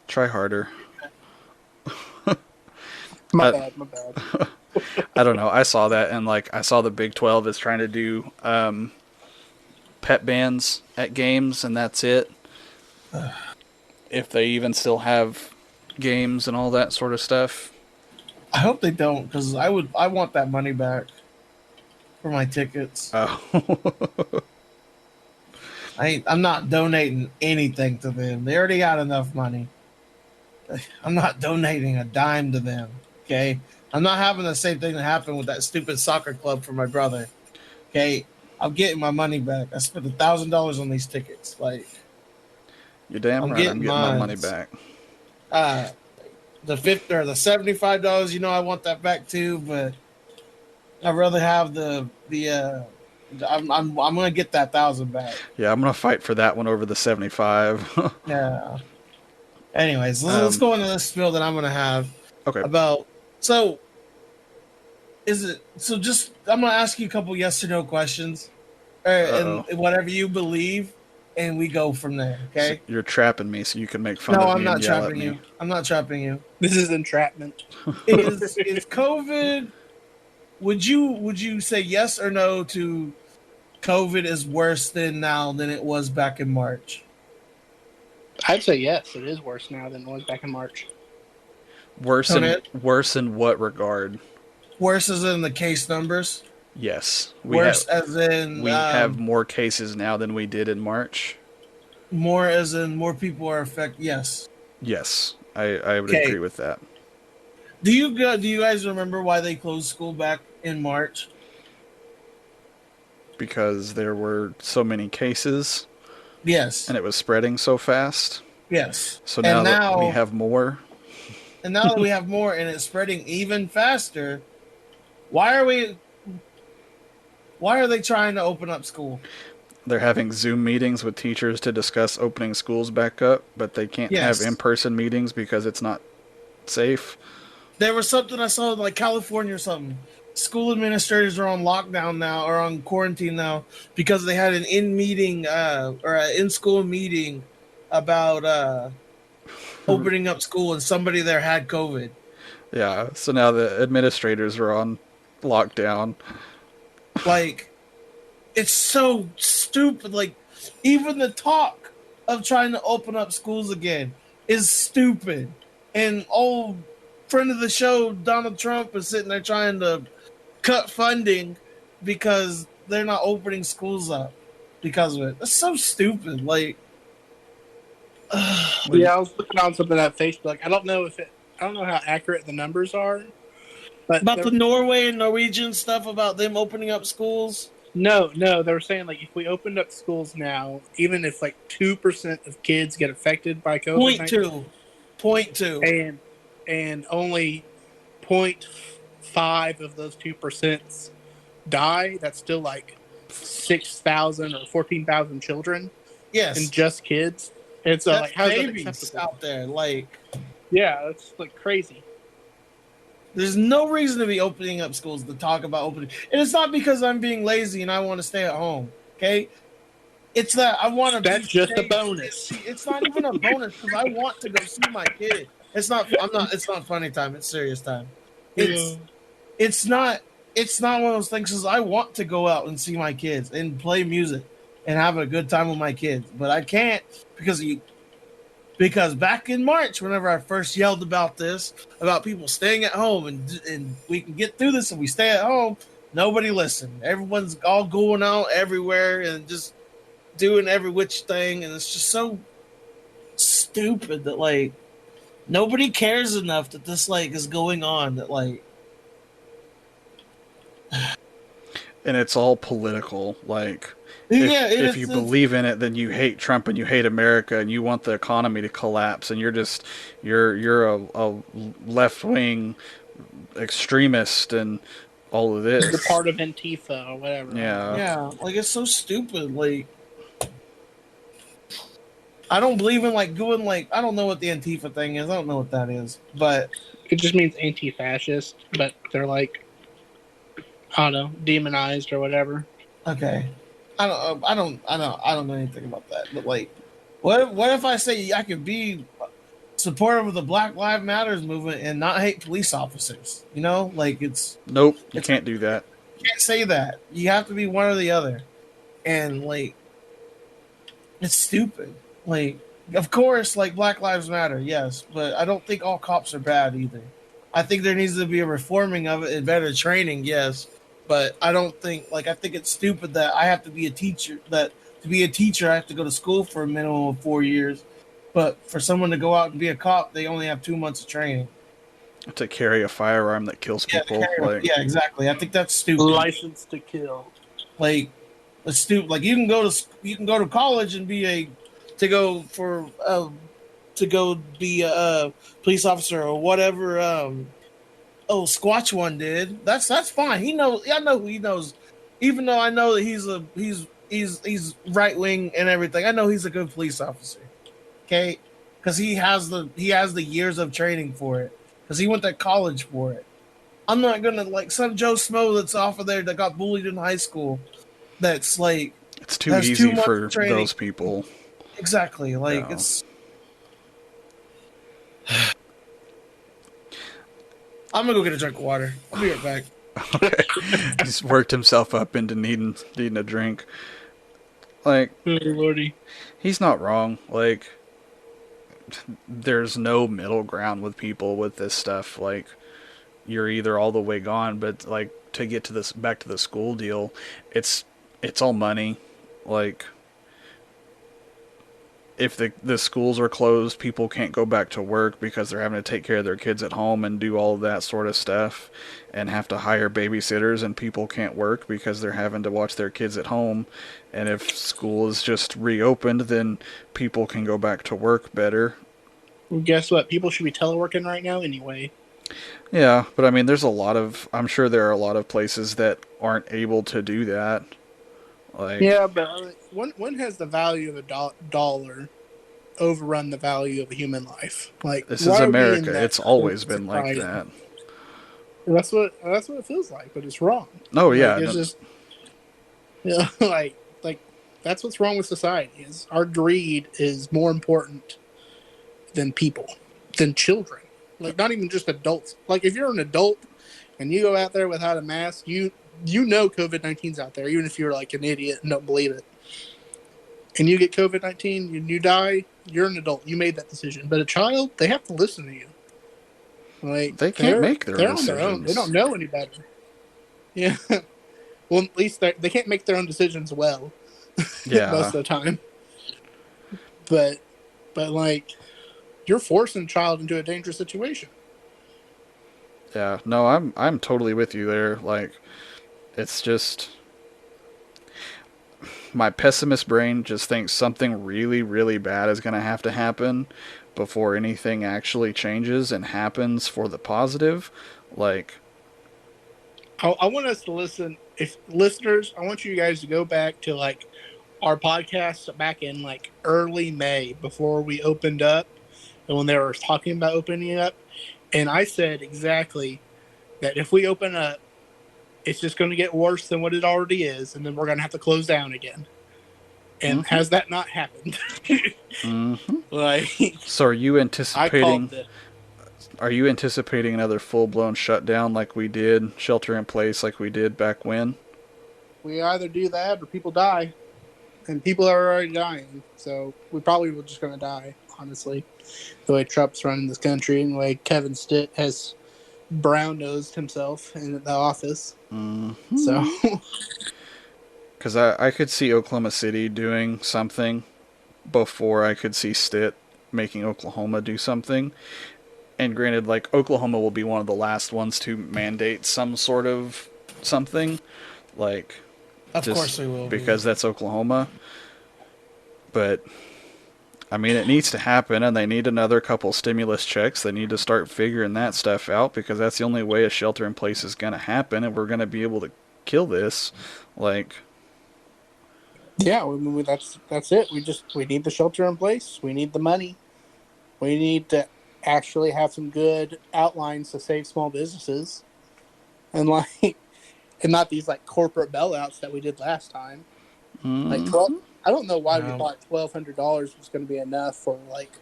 Try harder. My I, bad, my bad. I don't know. I saw that and like I saw the Big 12 is trying to do pet bans at games and that's it. If they even still have games and all that sort of stuff. I hope they don't, because I want that money back for my tickets. Oh. I'm not donating anything to them. They already got enough money. I'm not donating a dime to them. Okay, I'm not having the same thing that happened with that stupid soccer club for my brother. Okay, I'm getting my money back. I spent $1,000 on these tickets. Like You're damn I'm right I'm getting getting my money mine. back. Uh, the 50 or the $75. I want that back too, but I'd rather have the. I'm gonna get that 1,000 back. Yeah, I'm going to fight for that one over the 75. Yeah. Anyways, let's um, go into this spiel that I'm gonna have okay. about. So is it so? Just I'm gonna ask you a couple yes or no questions, and Uh-oh. whatever you believe, and we go from there. So Okay? you're trapping me so you can make fun No, of I'm me and not yell at trapping me. you. I'm not trapping you. This is entrapment. Is COVID? Would you say yes or no to COVID is worse than now than it was back in March? I'd say yes, it is worse now than it was back in March. Tony, Worse in what regard? worse as in the case numbers. Yes. Worse as in We have more cases now than we did in March. more as in more people are affected. Yes. Yes. I would Okay. agree with that. Do you guys remember why they closed school back in March? Because there were so many cases Yes. and it was spreading so fast. Yes. So And now that we now have more, that we have more and it's spreading even faster, why are we why are they trying to open up school? they're having Zoom meetings with teachers to discuss opening schools back up, but they can't have Yes. in-person meetings because it's not safe. There was something I saw in like California or something. School administrators are on lockdown now or on quarantine now because they had an in meeting or an in school meeting about opening up school and somebody there had COVID. Yeah, so now the administrators are on lockdown. Like it's so stupid. Like even the talk of trying to open up schools again is stupid. And old friend of the show Donald Trump is sitting there trying to cut funding because they're not opening schools up because of it. That's so stupid. Like, Well, Yeah, I was looking on something on Facebook. I don't know how accurate the numbers are, but about the Norway and Norwegian stuff about them opening up schools. no, they were saying like if we opened up schools now, even if like 2% of kids get affected by COVID Point 19, two, point two. and only 0.5 of those 2% die, that's still like 6,000 or 14,000 children Yes, and just kids. And so, that's like, how's that babies acceptable? out there. Like, Yeah, that's like crazy. there's no reason to be opening up schools to talk about opening. And it's not because I'm being lazy and I want to stay at home. Okay, it's that I want to be That's just a safe. bonus. It's not even a bonus because I want to go see my kid. It's not. I'm not. It's not funny time. It's serious time. It's it's not one of those things because I want to go out and see my kids and play music and have a good time with my kids, but I can't because back in March, whenever I first yelled about this, about people staying at home and we can get through this and we stay at home, nobody listened. Everyone's all going out everywhere and just doing every which thing, and it's just so stupid that like nobody cares enough that this like is going on that like And it's all political. Like, Yeah, if you believe in it, then you hate Trump and you hate America and you want the economy to collapse, and you're a left wing extremist and all of You're this. part of Antifa or whatever. I don't Yeah. know. yeah, like it's so stupid. Like I don't believe in like going like I don't know what the Antifa thing is. I don't know what that is, but It just means anti-fascist, but they're like, I don't know, demonized or whatever. okay. I don't know anything about that. But like, what if I say I could be supportive of the Black Lives Matters movement and not hate police officers? You know, like Nope, you it's can't do that. you can't say that. You have to be one or the other, and like it's stupid. Like, of course, like Black Lives Matter, yes, but I don't think all cops are bad either. I think there needs to be a reforming of it and better training, yes, but I don't think like I think it's stupid that I have to be a teacher. That to be a teacher, I have to go to school for a minimum of 4 years, but for someone to go out and be a cop, they only have 2 months of training. To carry a firearm that kills Yeah, people, like, yeah, exactly. I think that's stupid. License to kill. Like it's stupid. Like you can go to college and be a to go for to go be a police officer or whatever. Oh, Squatch one did. That's fine. He knows. I know who he knows. Even though I know that he's right wing and everything, I know he's a good police officer. Okay, because he has the years of training for it. Because he went to college for it. I'm not gonna like some Joe Smo that's off of there that got bullied in high school. That's like it's too has too easy much for training. those people. Exactly. Like Yeah. it's. I'm gonna go get a drink of water. I'll be right back. Okay. He's worked himself up into needing a drink. Like, Oh, Lordy. he's not wrong. Like, there's no middle ground with people with this stuff. Like, you're either all the way gone, but like to get to this back to the school deal, it's it's all money. Like, if the schools are closed, people can't go back to work because they're having to take care of their kids at home and do all of that sort of stuff and have to hire babysitters, and people can't work because they're having to watch their kids at home. And if school is just reopened, then people can go back to work better. Well, guess what? People should be teleworking right now anyway. Yeah, but I mean, I'm sure there are a lot of places that aren't able to do that. Like, Yeah, but when has the value of a dollar overrun the value of a human life? Like, this is why are we in America. that It's always been like society? that. That's what it feels like, but it's wrong. Oh, Like, yeah. it's just like that's what's wrong with society. Is our greed is more important than people, than children. Like, not even just adults. Like, if you're an adult and you go out there without a mask, you know COVID-19's out there, even if you're like an idiot and don't believe it. And you get COVID-19 and you die, you're an adult. You made that decision. But a child, they have to listen to you. Like, They can't make their they're on their own. They decisions. don't know any better. Yeah. Well, at least they can't make their own decisions well Yeah. most of the time. But like, you're forcing a child into a dangerous situation. Yeah. No, I'm totally with you there. Like, it's just my pessimist brain just thinks something really, really bad is going to happen before anything actually changes and happens for the positive. Like, I want us to listen. If listeners, I want you guys to go back to like our podcast back in like early May before we opened up, and when they were talking about opening up, and I said exactly that if we open up, it's just going to get worse than what it already is, and then we're going to have to close down again. And has that not happened? Like, so are you I anticipating? called it. Are you anticipating another full blown shutdown like we did, shelter in place like we did back when? We either do that or people die, and people are already dying. So we probably were just going to die, honestly. The way Trump's running this country, and the way Kevin Stitt has brown nosed himself in the office. So, Because I could see Oklahoma City doing something before I could see Stitt making Oklahoma do something. And granted, like, Oklahoma will be one of the last ones to mandate some sort of something, like Of just course we will because be. that's Oklahoma. But I mean, it needs to happen, and they need another couple stimulus checks. They need to start figuring that stuff out because that's the only way a shelter in place is going to happen, and we're going to be able to kill this. Like, Yeah, I mean, that's it. We need the shelter in place. We need the money. We need to actually have some good outlines to save small businesses, and and not these like corporate bailouts that we did last time. Like 12, I don't know why we Um, thought $1,200 was going to be enough for like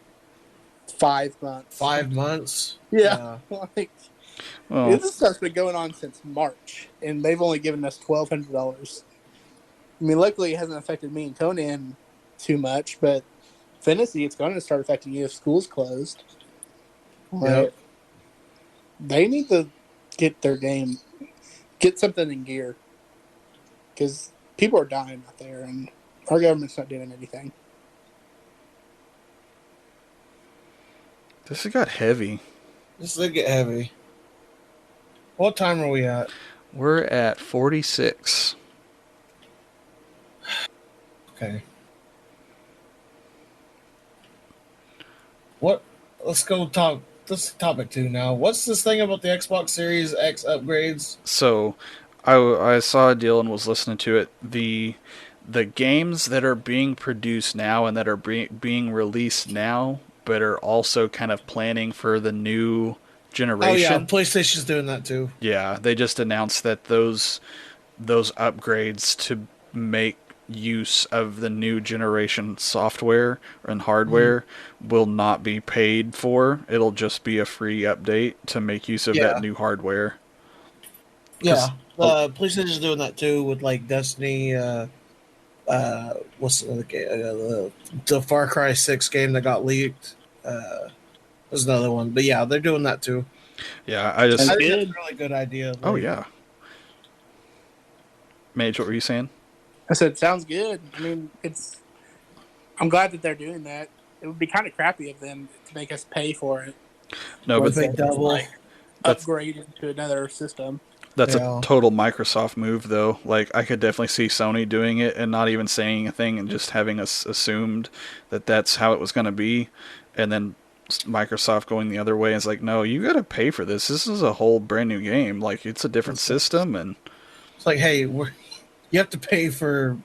5 months. 5 months. Yeah, Yeah. like well, this stuff's been going on since March, and they've only given us $1,200. I mean, luckily it hasn't affected me and Conan too much, but Fantasy, it's going to start affecting you if school's closed. Yep. Like they need to get their game, get something in gear because people are dying out there, and our government's not doing anything. this has got heavy. This did get heavy. What time are we at? We're at 46. Okay. What? Let's go talk. This topic two now. What's this thing about the Xbox Series X upgrades? So, I saw a deal and was listening to it. The games that are being produced now and that are being released now, but are also kind of planning for the new Oh yeah, generation. PlayStation's doing that too. Yeah, they just announced that those upgrades to make use of the new generation software and Mhm. hardware will not be paid for. It'll just be a free update to make use of that Yeah, new hardware. Because yeah. PlayStation's doing that too with like Destiny. What's the other game? The Far Cry 6 game that got leaked. There's another one, but yeah, they're doing that too. yeah, I Sounds just I think that's good. a really good idea. oh Like, yeah, Mage, what were you saying? I said, sounds good. I mean, it's. I'm glad that they're doing that. It would be kind of crappy of them to make us pay for it No, to but once pay they just double. like that's upgrade into another system. that's a Yeah, total Microsoft move, though. Like I could definitely see Sony doing it and not even saying anything and just having us assumed that that's how it was going to be, and then Microsoft going the other way is like, no, you got to pay for this. This is a whole brand new game. Like it's a different system, and it's like, hey, you have to pay for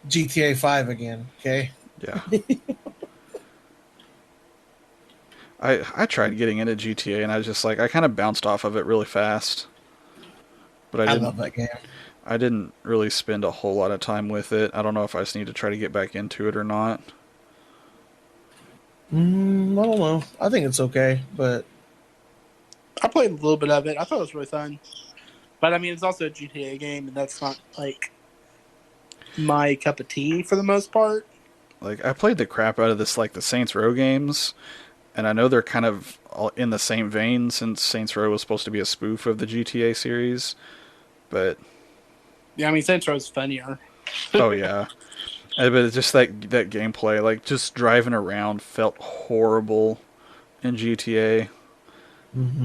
GTA 5 again. Okay. yeah. I tried getting into GTA and I was just like I kind of bounced off of it really fast, but I love that game. I didn't really spend a whole lot of time with it. I don't know if I just need to try to get back into it or not. I don't know. I think it's okay, but I played a little bit of it. I thought it was really fun. But I mean, it's also a GTA game, and that's not like my cup of tea for the most part. Like I played the crap out of this like the Saints Row games, and I know they're kind of all in the same vein since Saints Row was supposed to be a spoof of the GTA series. But Yeah, I mean, Saints Row is funnier. oh yeah, but it's just that gameplay, like just driving around, felt horrible in GTA.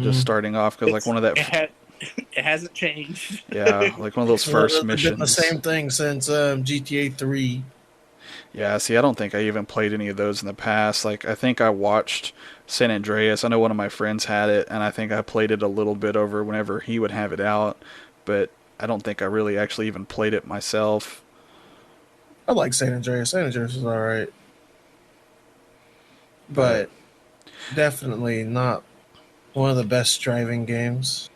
Just mm-hmm. starting off because like It's one of that, it hasn't changed. yeah, like one of those It's first literally been the missions. same thing since GTA 3. Yeah, see, I don't think I even played any of those in the past. Like, I think I watched San Andreas. I know one of my friends had it, and I think I played it a little bit over whenever he would have it out, but I don't think I really actually even played it myself. I like San Andreas. San Andreas is all right, But but definitely not one of the best driving games.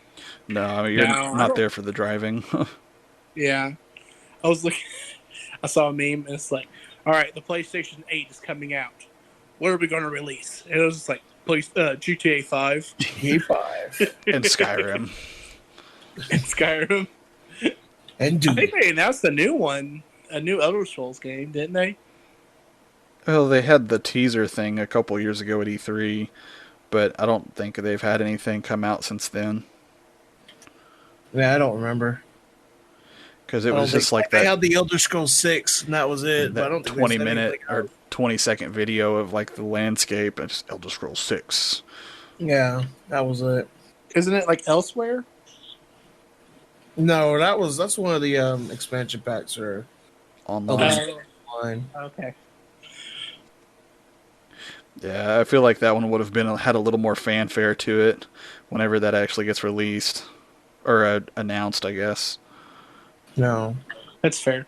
no, I mean, No, you're I not don't. there for the driving. Yeah, I was looking. I saw a meme, and it's like, all right, the PlayStation 8 is coming out. What are we going to release? And it was just like, GTA 5 GTA 5 And Skyrim. and Skyrim. and I think Doom. they announced a new one, a new Elder Scrolls game, didn't they? Well, they had the teaser thing a couple years ago at E3, but I don't think they've had anything come out since then. Yeah, I don't remember. Because it I was don't think just like they that had the Elder Scrolls 6, and that was it. But I that don't think they 20 said minute anything or else. 20-second video of like the landscape and just Elder Scrolls 6. Yeah, that was it. Isn't it like Elsewhere? No, that's one of the expansion packs or Online. Elite Line. Okay. Yeah, I feel like that one would have been had a little more fanfare to it whenever that actually gets released or announced, I guess. No. That's fair.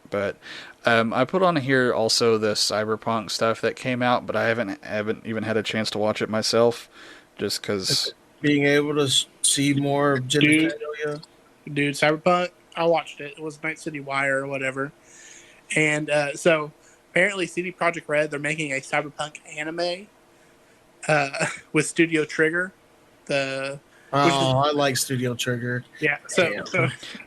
But I put on here also the Cyberpunk stuff that came out, but I haven't even had a chance to watch it myself, just because. Being able to see more Dude, genitalia. Cyberpunk, I watched it. It was Night City Wire or whatever. And so apparently CD Projekt Red, they're making a Cyberpunk anime with Studio Trigger. The which is Oh, I like Studio Trigger. yeah. Damn.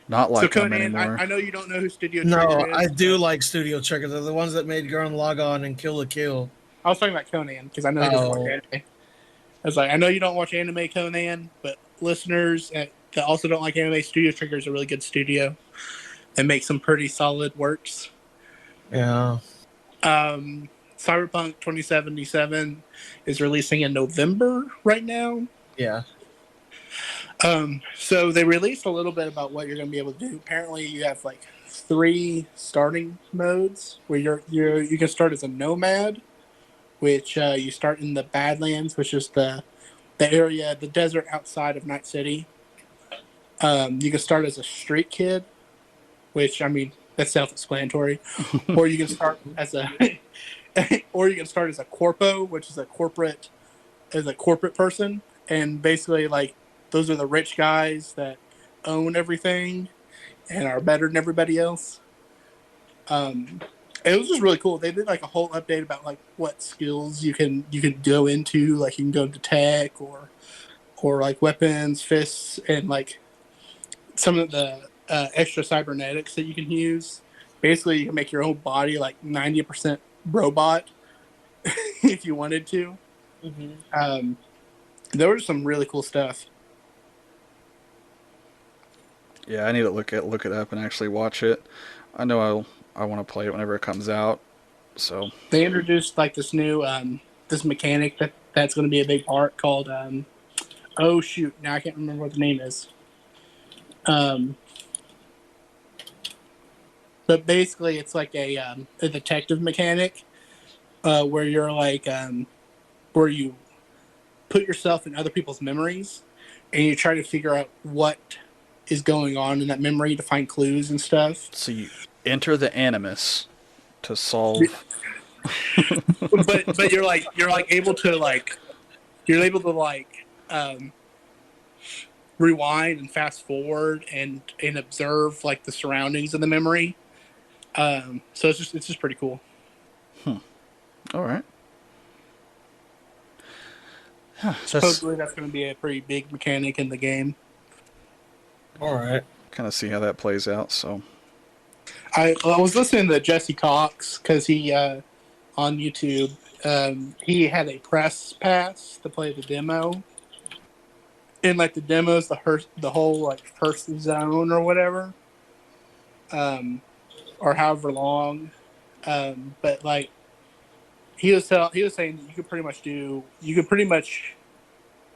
Not So liking them Conan, anymore. I know you don't know who Studio Trigger No, I is, do but like Studio Trigger. They're the ones that made Gurren Lagann and Kill la Kill. I was talking about Conan because I know he doesn't watch Oh, anime. I was like, I know you don't watch anime, Conan, but listeners that also don't like anime, Studio Trigger is a really good studio and makes some pretty solid works. yeah. Cyberpunk 2077 is releasing in November right now. Yeah. So they released a little bit about what you're going to be able to do. Apparently, you have like 3 starting modes where you can start as a nomad, which you start in the Badlands, which is the area, the desert outside of Night City. You can start as a street kid, which I mean that's self-explanatory, or you can start as a, or you can start as a corpo, which is a corporate person, and basically like those are the rich guys that own everything and are better than everybody else. Um, it was just really cool. They did like a whole update about like what skills you can go into, like you can go into tech or like weapons, fists, and like some of the extra cybernetics that you can use. Basically, you can make your own body like 90% robot if you wanted to. Mm-hmm. There was some really cool stuff. Yeah, I need to look it up and actually watch it. I know I want to play it whenever it comes out. So They introduced like this new this mechanic that's going to be a big part called oh shoot, now I can't remember what the name is. Um, but basically, it's like a detective mechanic where you're like where you put yourself in other people's memories and you try to figure out what is going on in that memory to find clues and stuff. so you enter the Animus to solve. But you're like able to like you're able to like rewind and fast forward and observe like the surroundings of the memory. So it's just pretty cool. All right. That's Supposedly that's going to be a pretty big mechanic in the game. All right. kind of see how that plays out. So I was listening to Jesse Cox because he on YouTube he had a press pass to play the demo. And like the demos, the whole like first zone or whatever, or however long. But like he was saying that you could pretty much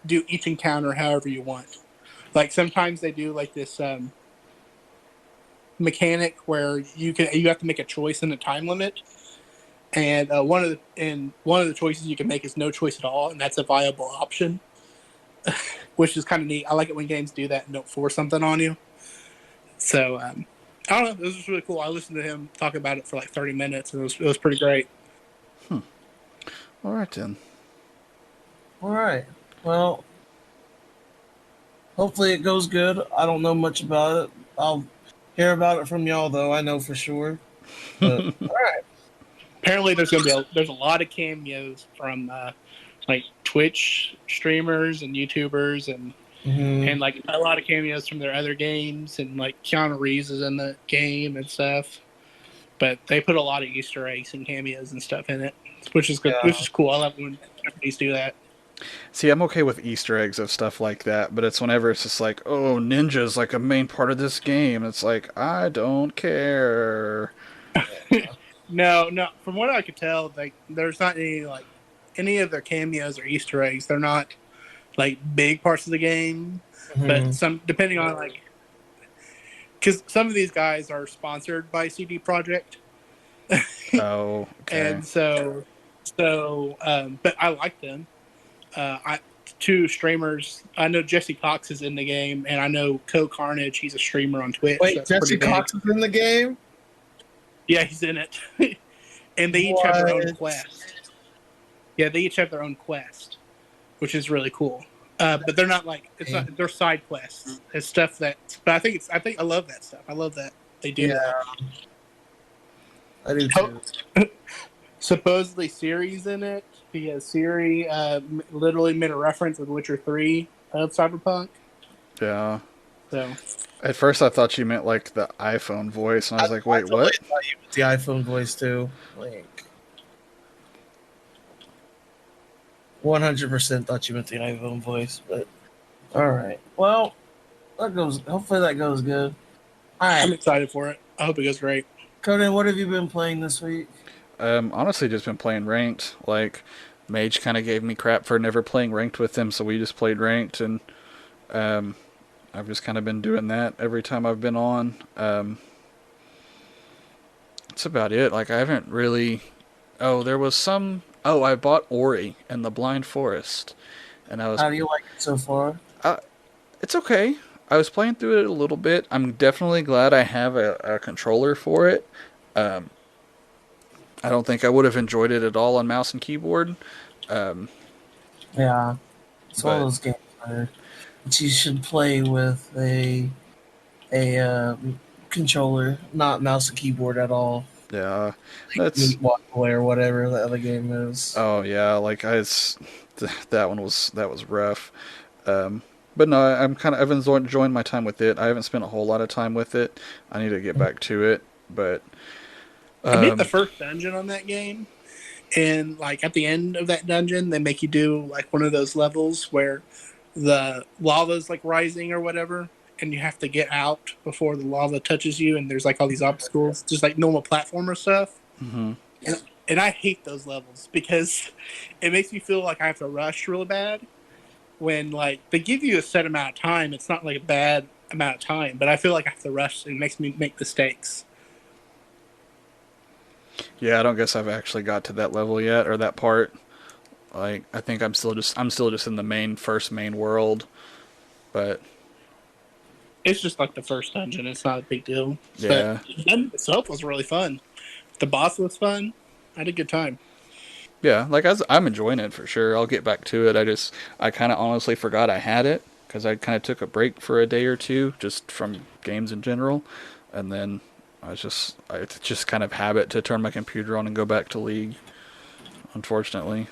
do each encounter however you want. Like sometimes they do like this mechanic where you have to make a choice in a time limit, and one of the choices you can make is no choice at all, and that's a viable option, which is kind of neat. I like it when games do that and don't force something on you. So I don't know. It was just really cool. I listened to him talk about it for like 30 minutes, and it was pretty great. all right then. All right. Well, hopefully it goes good. I don't know much about it. I'll hear about it from y'all though. I know for sure. But all right. Apparently, there's a lot of cameos from like Twitch streamers and YouTubers Mm-hmm. and like a lot of cameos from their other games, and like Keanu Reeves is in the game and stuff. But they put a lot of Easter eggs and cameos and stuff in it, which is good. Yeah. Which is cool. I love when companies do that. See, I'm okay with Easter eggs of stuff like that, but it's whenever it's just like, oh, ninja's like a main part of this game. It's like, I don't care. No. From what I could tell, like there's not any of their cameos or Easter eggs. They're not like big parts of the game, but Mm-hmm. some depending on like because some of these guys are sponsored by CD Projekt, Oh, okay. and but I like them. I two streamers. I know Jesse Cox is in the game, and I know Co Carnage. He's a streamer on Twitch. Wait, That's pretty Jesse big. Cox is in the game? Yeah, he's in it, and they each have their own What? quest. Yeah, they each have their own quest, which is really cool. But they're not like it's not they're side quests. It's stuff that. But I think I love that stuff. I love that they do Yeah, that. I do Oh, too. supposedly Siri's in it because Siri literally made a reference with Witcher 3 of Cyberpunk. Yeah. So At first, I thought you meant like the iPhone voice, and I was like, I "Wait, totally what?" thought you meant the iPhone voice too. Like 100% thought you meant the iPhone voice, but all right. Well, that goes. Hopefully that goes good. All I'm right, excited for it. I hope it goes great. Conan, what have you been playing this week? Honestly, just been playing ranked. Like, Mage kind of gave me crap for never playing ranked with him, so we just played ranked, and um, I've just kind of been doing that every time I've been on. That's about it. Like, I haven't really. Oh, there was some. Oh, I bought Ori and the Blind Forest, and I was. How do you like it so far? It's okay. I was playing through it a little bit. I'm definitely glad I have a controller for it. Um, I don't think I would have enjoyed it at all on mouse and keyboard. Um, Yeah, it's one of but those games where you should play with a controller, not mouse and keyboard at all. yeah, Like that's Meat Walkway or whatever the other game is. oh yeah, like that was rough. Um, but no, I've enjoying my time with it. I haven't spent a whole lot of time with it. I need to get back to it, but I beat the um, first dungeon on that game, and like at the end of that dungeon, they make you do like one of those levels where the lava's like rising or whatever, and you have to get out before the lava touches you, and there's like all these obstacles, just like normal platformer stuff. mhm. And I hate those levels because it makes me feel like I have to rush real bad when like they give you a set amount of time. It's not like a bad amount of time, but I feel like I have to rush and it makes me make mistakes. Yeah, I don't guess I've actually got to that level yet or that part. Like I think I'm still just in the first main world, but It's just like the first dungeon. It's not a big deal. But yeah. the dungeon itself was really fun. The boss was fun. I had a good time. Yeah, like I'm enjoying it for sure. I'll get back to it. I kind of honestly forgot I had it because I kind of took a break for a day or two just from games in general, and then it's just kind of habit to turn my computer on and go back to League. Unfortunately,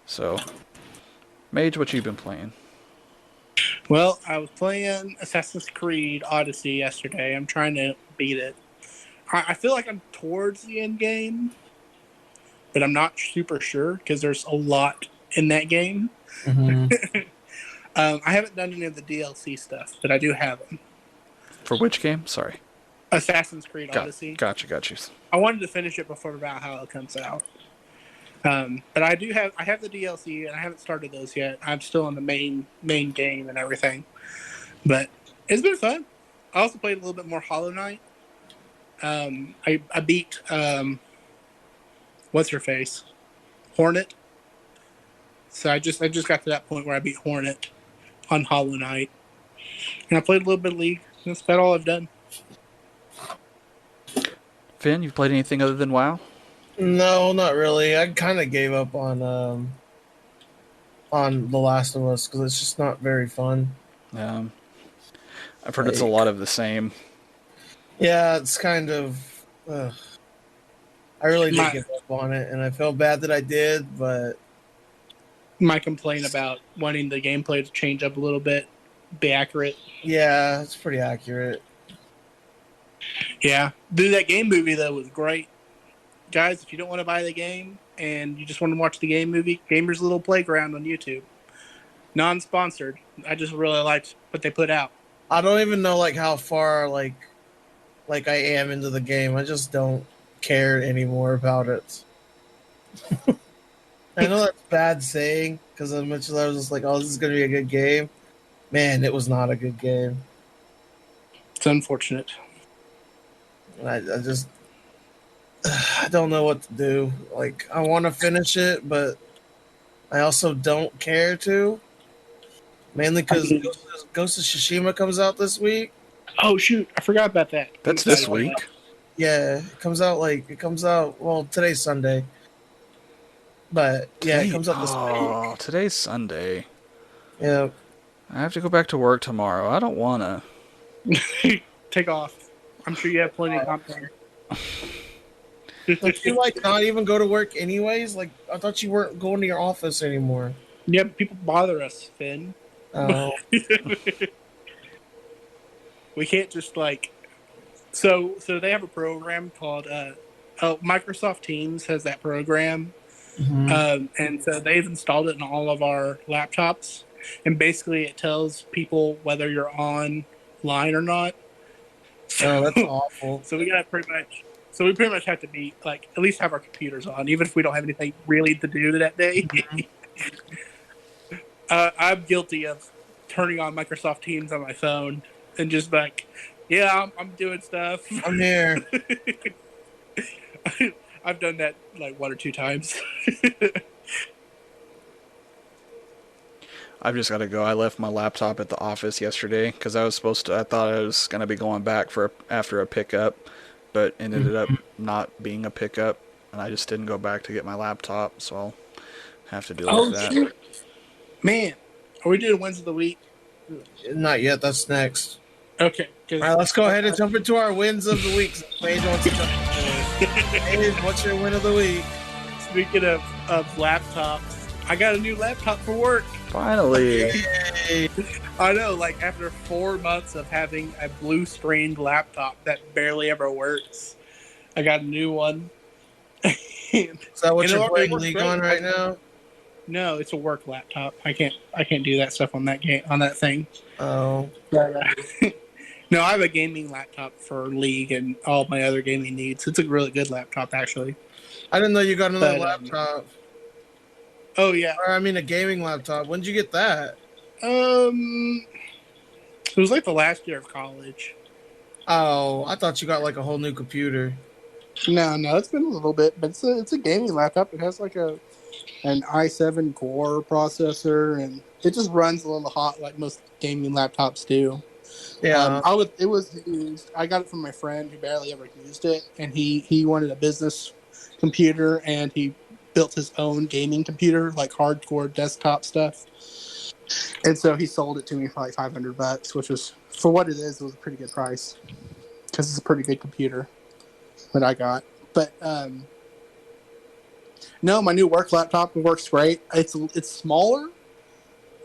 so Mage, what you been playing? Well, I was playing Assassin's Creed Odyssey yesterday. I'm trying to beat it. I feel like I'm towards the end game, but I'm not super sure because there's a lot in that game. Mm-hmm. I haven't done any of the DLC stuff, but I do have them. For which game? Sorry. Assassin's Creed Odyssey. Gotcha. I wanted to finish it before Valhalla comes out. But I have the DLC and I haven't started those yet. I'm still in the main game and everything. But it's been fun. I also played a little bit more Hollow Knight. I beat what's her face? Hornet. So I just got to that point where I beat Hornet on Hollow Knight. And I played a little bit of League. That's about all I've done. Finn, you played anything other than WoW? No, not really. I kind of gave up on The Last of Us because it's just not very fun. Um, I've heard it's a Like, lot of the same. yeah, it's kind of. I really did My give up on it, and I felt bad that I did, but my complaint about wanting the gameplay to change up a little bit, be accurate. yeah, it's pretty accurate. Yeah. Dude, that game movie though was great. Guys, if you don't want to buy the game and you just want to watch the game movie, Gamer's Little Playground on YouTube. Non-sponsored. I just really liked what they put out. I don't even know like how far like I am into the game. I just don't care anymore about it. I know that's bad saying because as much as I was just like, "Oh, this is gonna be a good game," man, it was not a good game. It's unfortunate. I just I don't know what to do. Like I want to finish it, but I also don't care to. Mainly I because mean, Ghost of Tsushima comes out this week. oh shoot, I forgot about that. I'm That's excited this about that. week. Yeah, it comes out. Well, today's Sunday, but yeah, it Today, comes out this week. oh, today's Sunday. Yeah, I have to go back to work tomorrow. I don't wanna. Take off. I'm sure you have plenty of comp time. don't you like not even go to work anyways? Like I thought you weren't going to your office anymore. Yeah, but people bother us, Finn. Oh, We can't just like so they have a program called oh, Microsoft Teams has that program. mhm. And so they've installed it in all of our laptops, and basically it tells people whether you're online or not. Oh, that's So, awful. so we got pretty much. So we pretty much have to be like at least have our computers on, even if we don't have anything really to do that day. Mhm. I'm guilty of turning on Microsoft Teams on my phone and just like, yeah, I'm doing stuff. I'm here. I've done that like one or two times. I've just got to go. I left my laptop at the office yesterday because I was supposed to. I thought I was gonna be going back for after a pickup, but it ended up not being a pickup, and I just didn't go back to get my laptop. So I'll have to deal with Oh that. shoot, man! Are we doing wins of the week? Not yet. That's next. Okay, All right, let's go ahead and jump into our wins of the week. Paige wants to jump into it. Paige, what's your win of the week? Speaking of laptops, I got a new laptop for work. Finally, Yay. I know, like after 4 months of having a blue screened laptop that barely ever works, I got a new one. Is that what And you're it playing works League great. on right now? No, it's a work laptop. I can't do that stuff on that game on that thing. Oh, But, no, I have a gaming laptop for League and all my other gaming needs. It's a really good laptop actually. I didn't know you got another But laptop. oh yeah, Or I mean, a gaming laptop. When did you get that? um, it was like the last year of college. Oh, I thought you got like a whole new computer. No, it's been a little bit, but it's a gaming laptop. It has like an i7 core processor, and it just runs a little hot like most gaming laptops do. Yeah. It was used. I got it from my friend who barely ever used it, and he wanted a business computer, and he built his own gaming computer, like hardcore desktop stuff. And so he sold it to me for like $500, which was for what it is. It was a pretty good price because it's a pretty good computer that I got. But no, my new work laptop works great. It's smaller,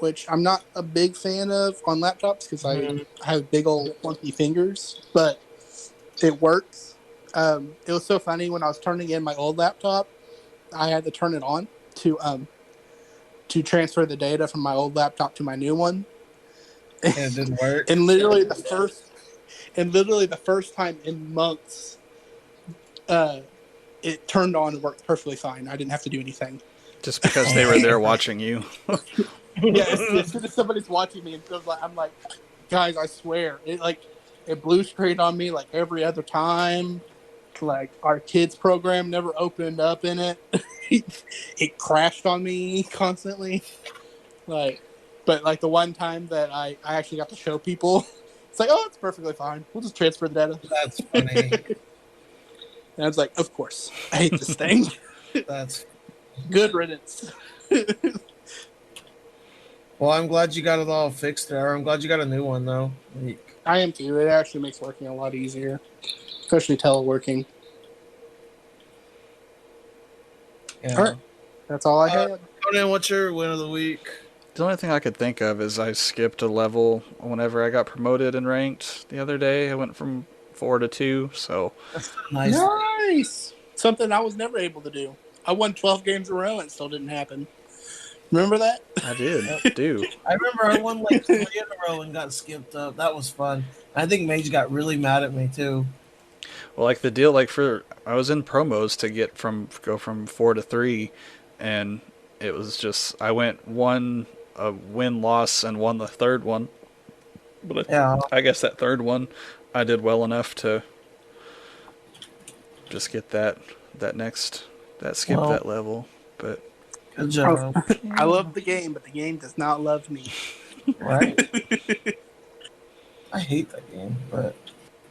which I'm not a big fan of on laptops because I Mhm. have big old clunky fingers, but it works. It was so funny when I was turning in my old laptop, I had to turn it on to transfer the data from my old laptop to my new one, And it didn't work. and literally the first time in months, uh, it turned on and worked perfectly fine. I didn't have to do anything. just because they were there watching you. Yeah, as soon as somebody's watching me, and I'm like, guys, I swear, it blew straight on me like every other time. Like our kids program never opened up in it. It crashed on me constantly. Like, but like the one time that I actually got to show people, it's like, oh, it's perfectly fine. We'll just transfer the data. That's funny. And I was like, of course, I hate this thing. That's Good riddance. well. I'm glad you got it all fixed there. I'm glad you got a new one though. Like, I am too. It actually makes working a lot easier, especially teleworking. yeah. All right, that's all I Uh, had. Conan, what's your win of the week? The only thing I could think of is I skipped a level whenever I got promoted and ranked the other day. I went from 4 to 2, so That's nice. Nice. Something I was never able to do. I won 12 games in a row and it still didn't happen. Remember that? I did Yep. do. I remember I won like 3 in a row and got skipped up. That was fun. I think Mage got really mad at me too. Well, like the deal, like for I was in promos to go from 4 to 3, and it was just I went one a win loss and won the third one, but Yeah. I guess that third one I did well enough to just get that skip Well, that level. But good I, job. I love the game, but the game does not love me. Right? I hate that game, but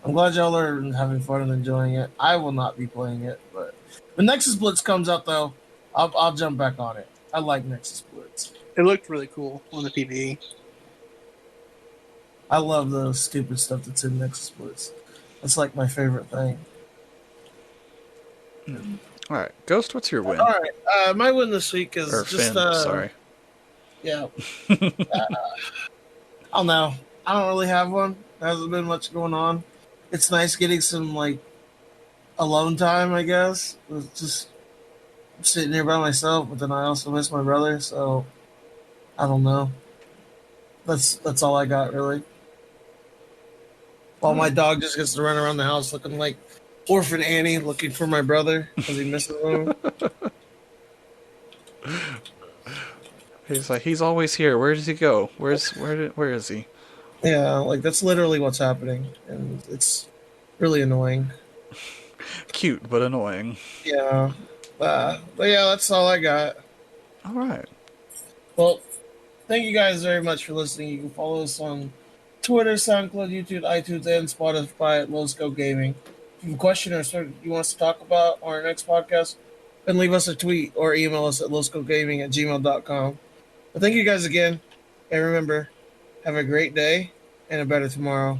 I'm glad y'all are having fun and enjoying it. I will not be playing it, but when Nexus Blitz comes out, though, I'll jump back on it. I like Nexus Blitz. It looked really cool on the PvE. I love the stupid stuff that's in Nexus Blitz. That's like my favorite thing. all right, Ghost, what's your win? All right, my win this week is Or just Finn, sorry. yeah. I don't know. I don't really have one. There hasn't been much going on. It's nice getting some like alone time, I guess. It's just sitting here by myself, but then I also miss my brother, so I don't know. That's all I got really. While my dog just gets to run around the house looking like Orphan Annie, looking for my brother because he misses him. He's like, he's always here. Where does he go? Where is he? Yeah, like that's literally what's happening, and it's really annoying. Cute but annoying. Yeah, but yeah, that's all I got. All right. Well, thank you guys very much for listening. You can follow us on Twitter, SoundCloud, YouTube, iTunes, and Spotify at lowscalegaming. If you have a question or something you want us to talk about on our next podcast, then leave us a tweet or email us at lowscalegaming@gmail.com. But thank you guys again, and remember, have a great day and a better tomorrow.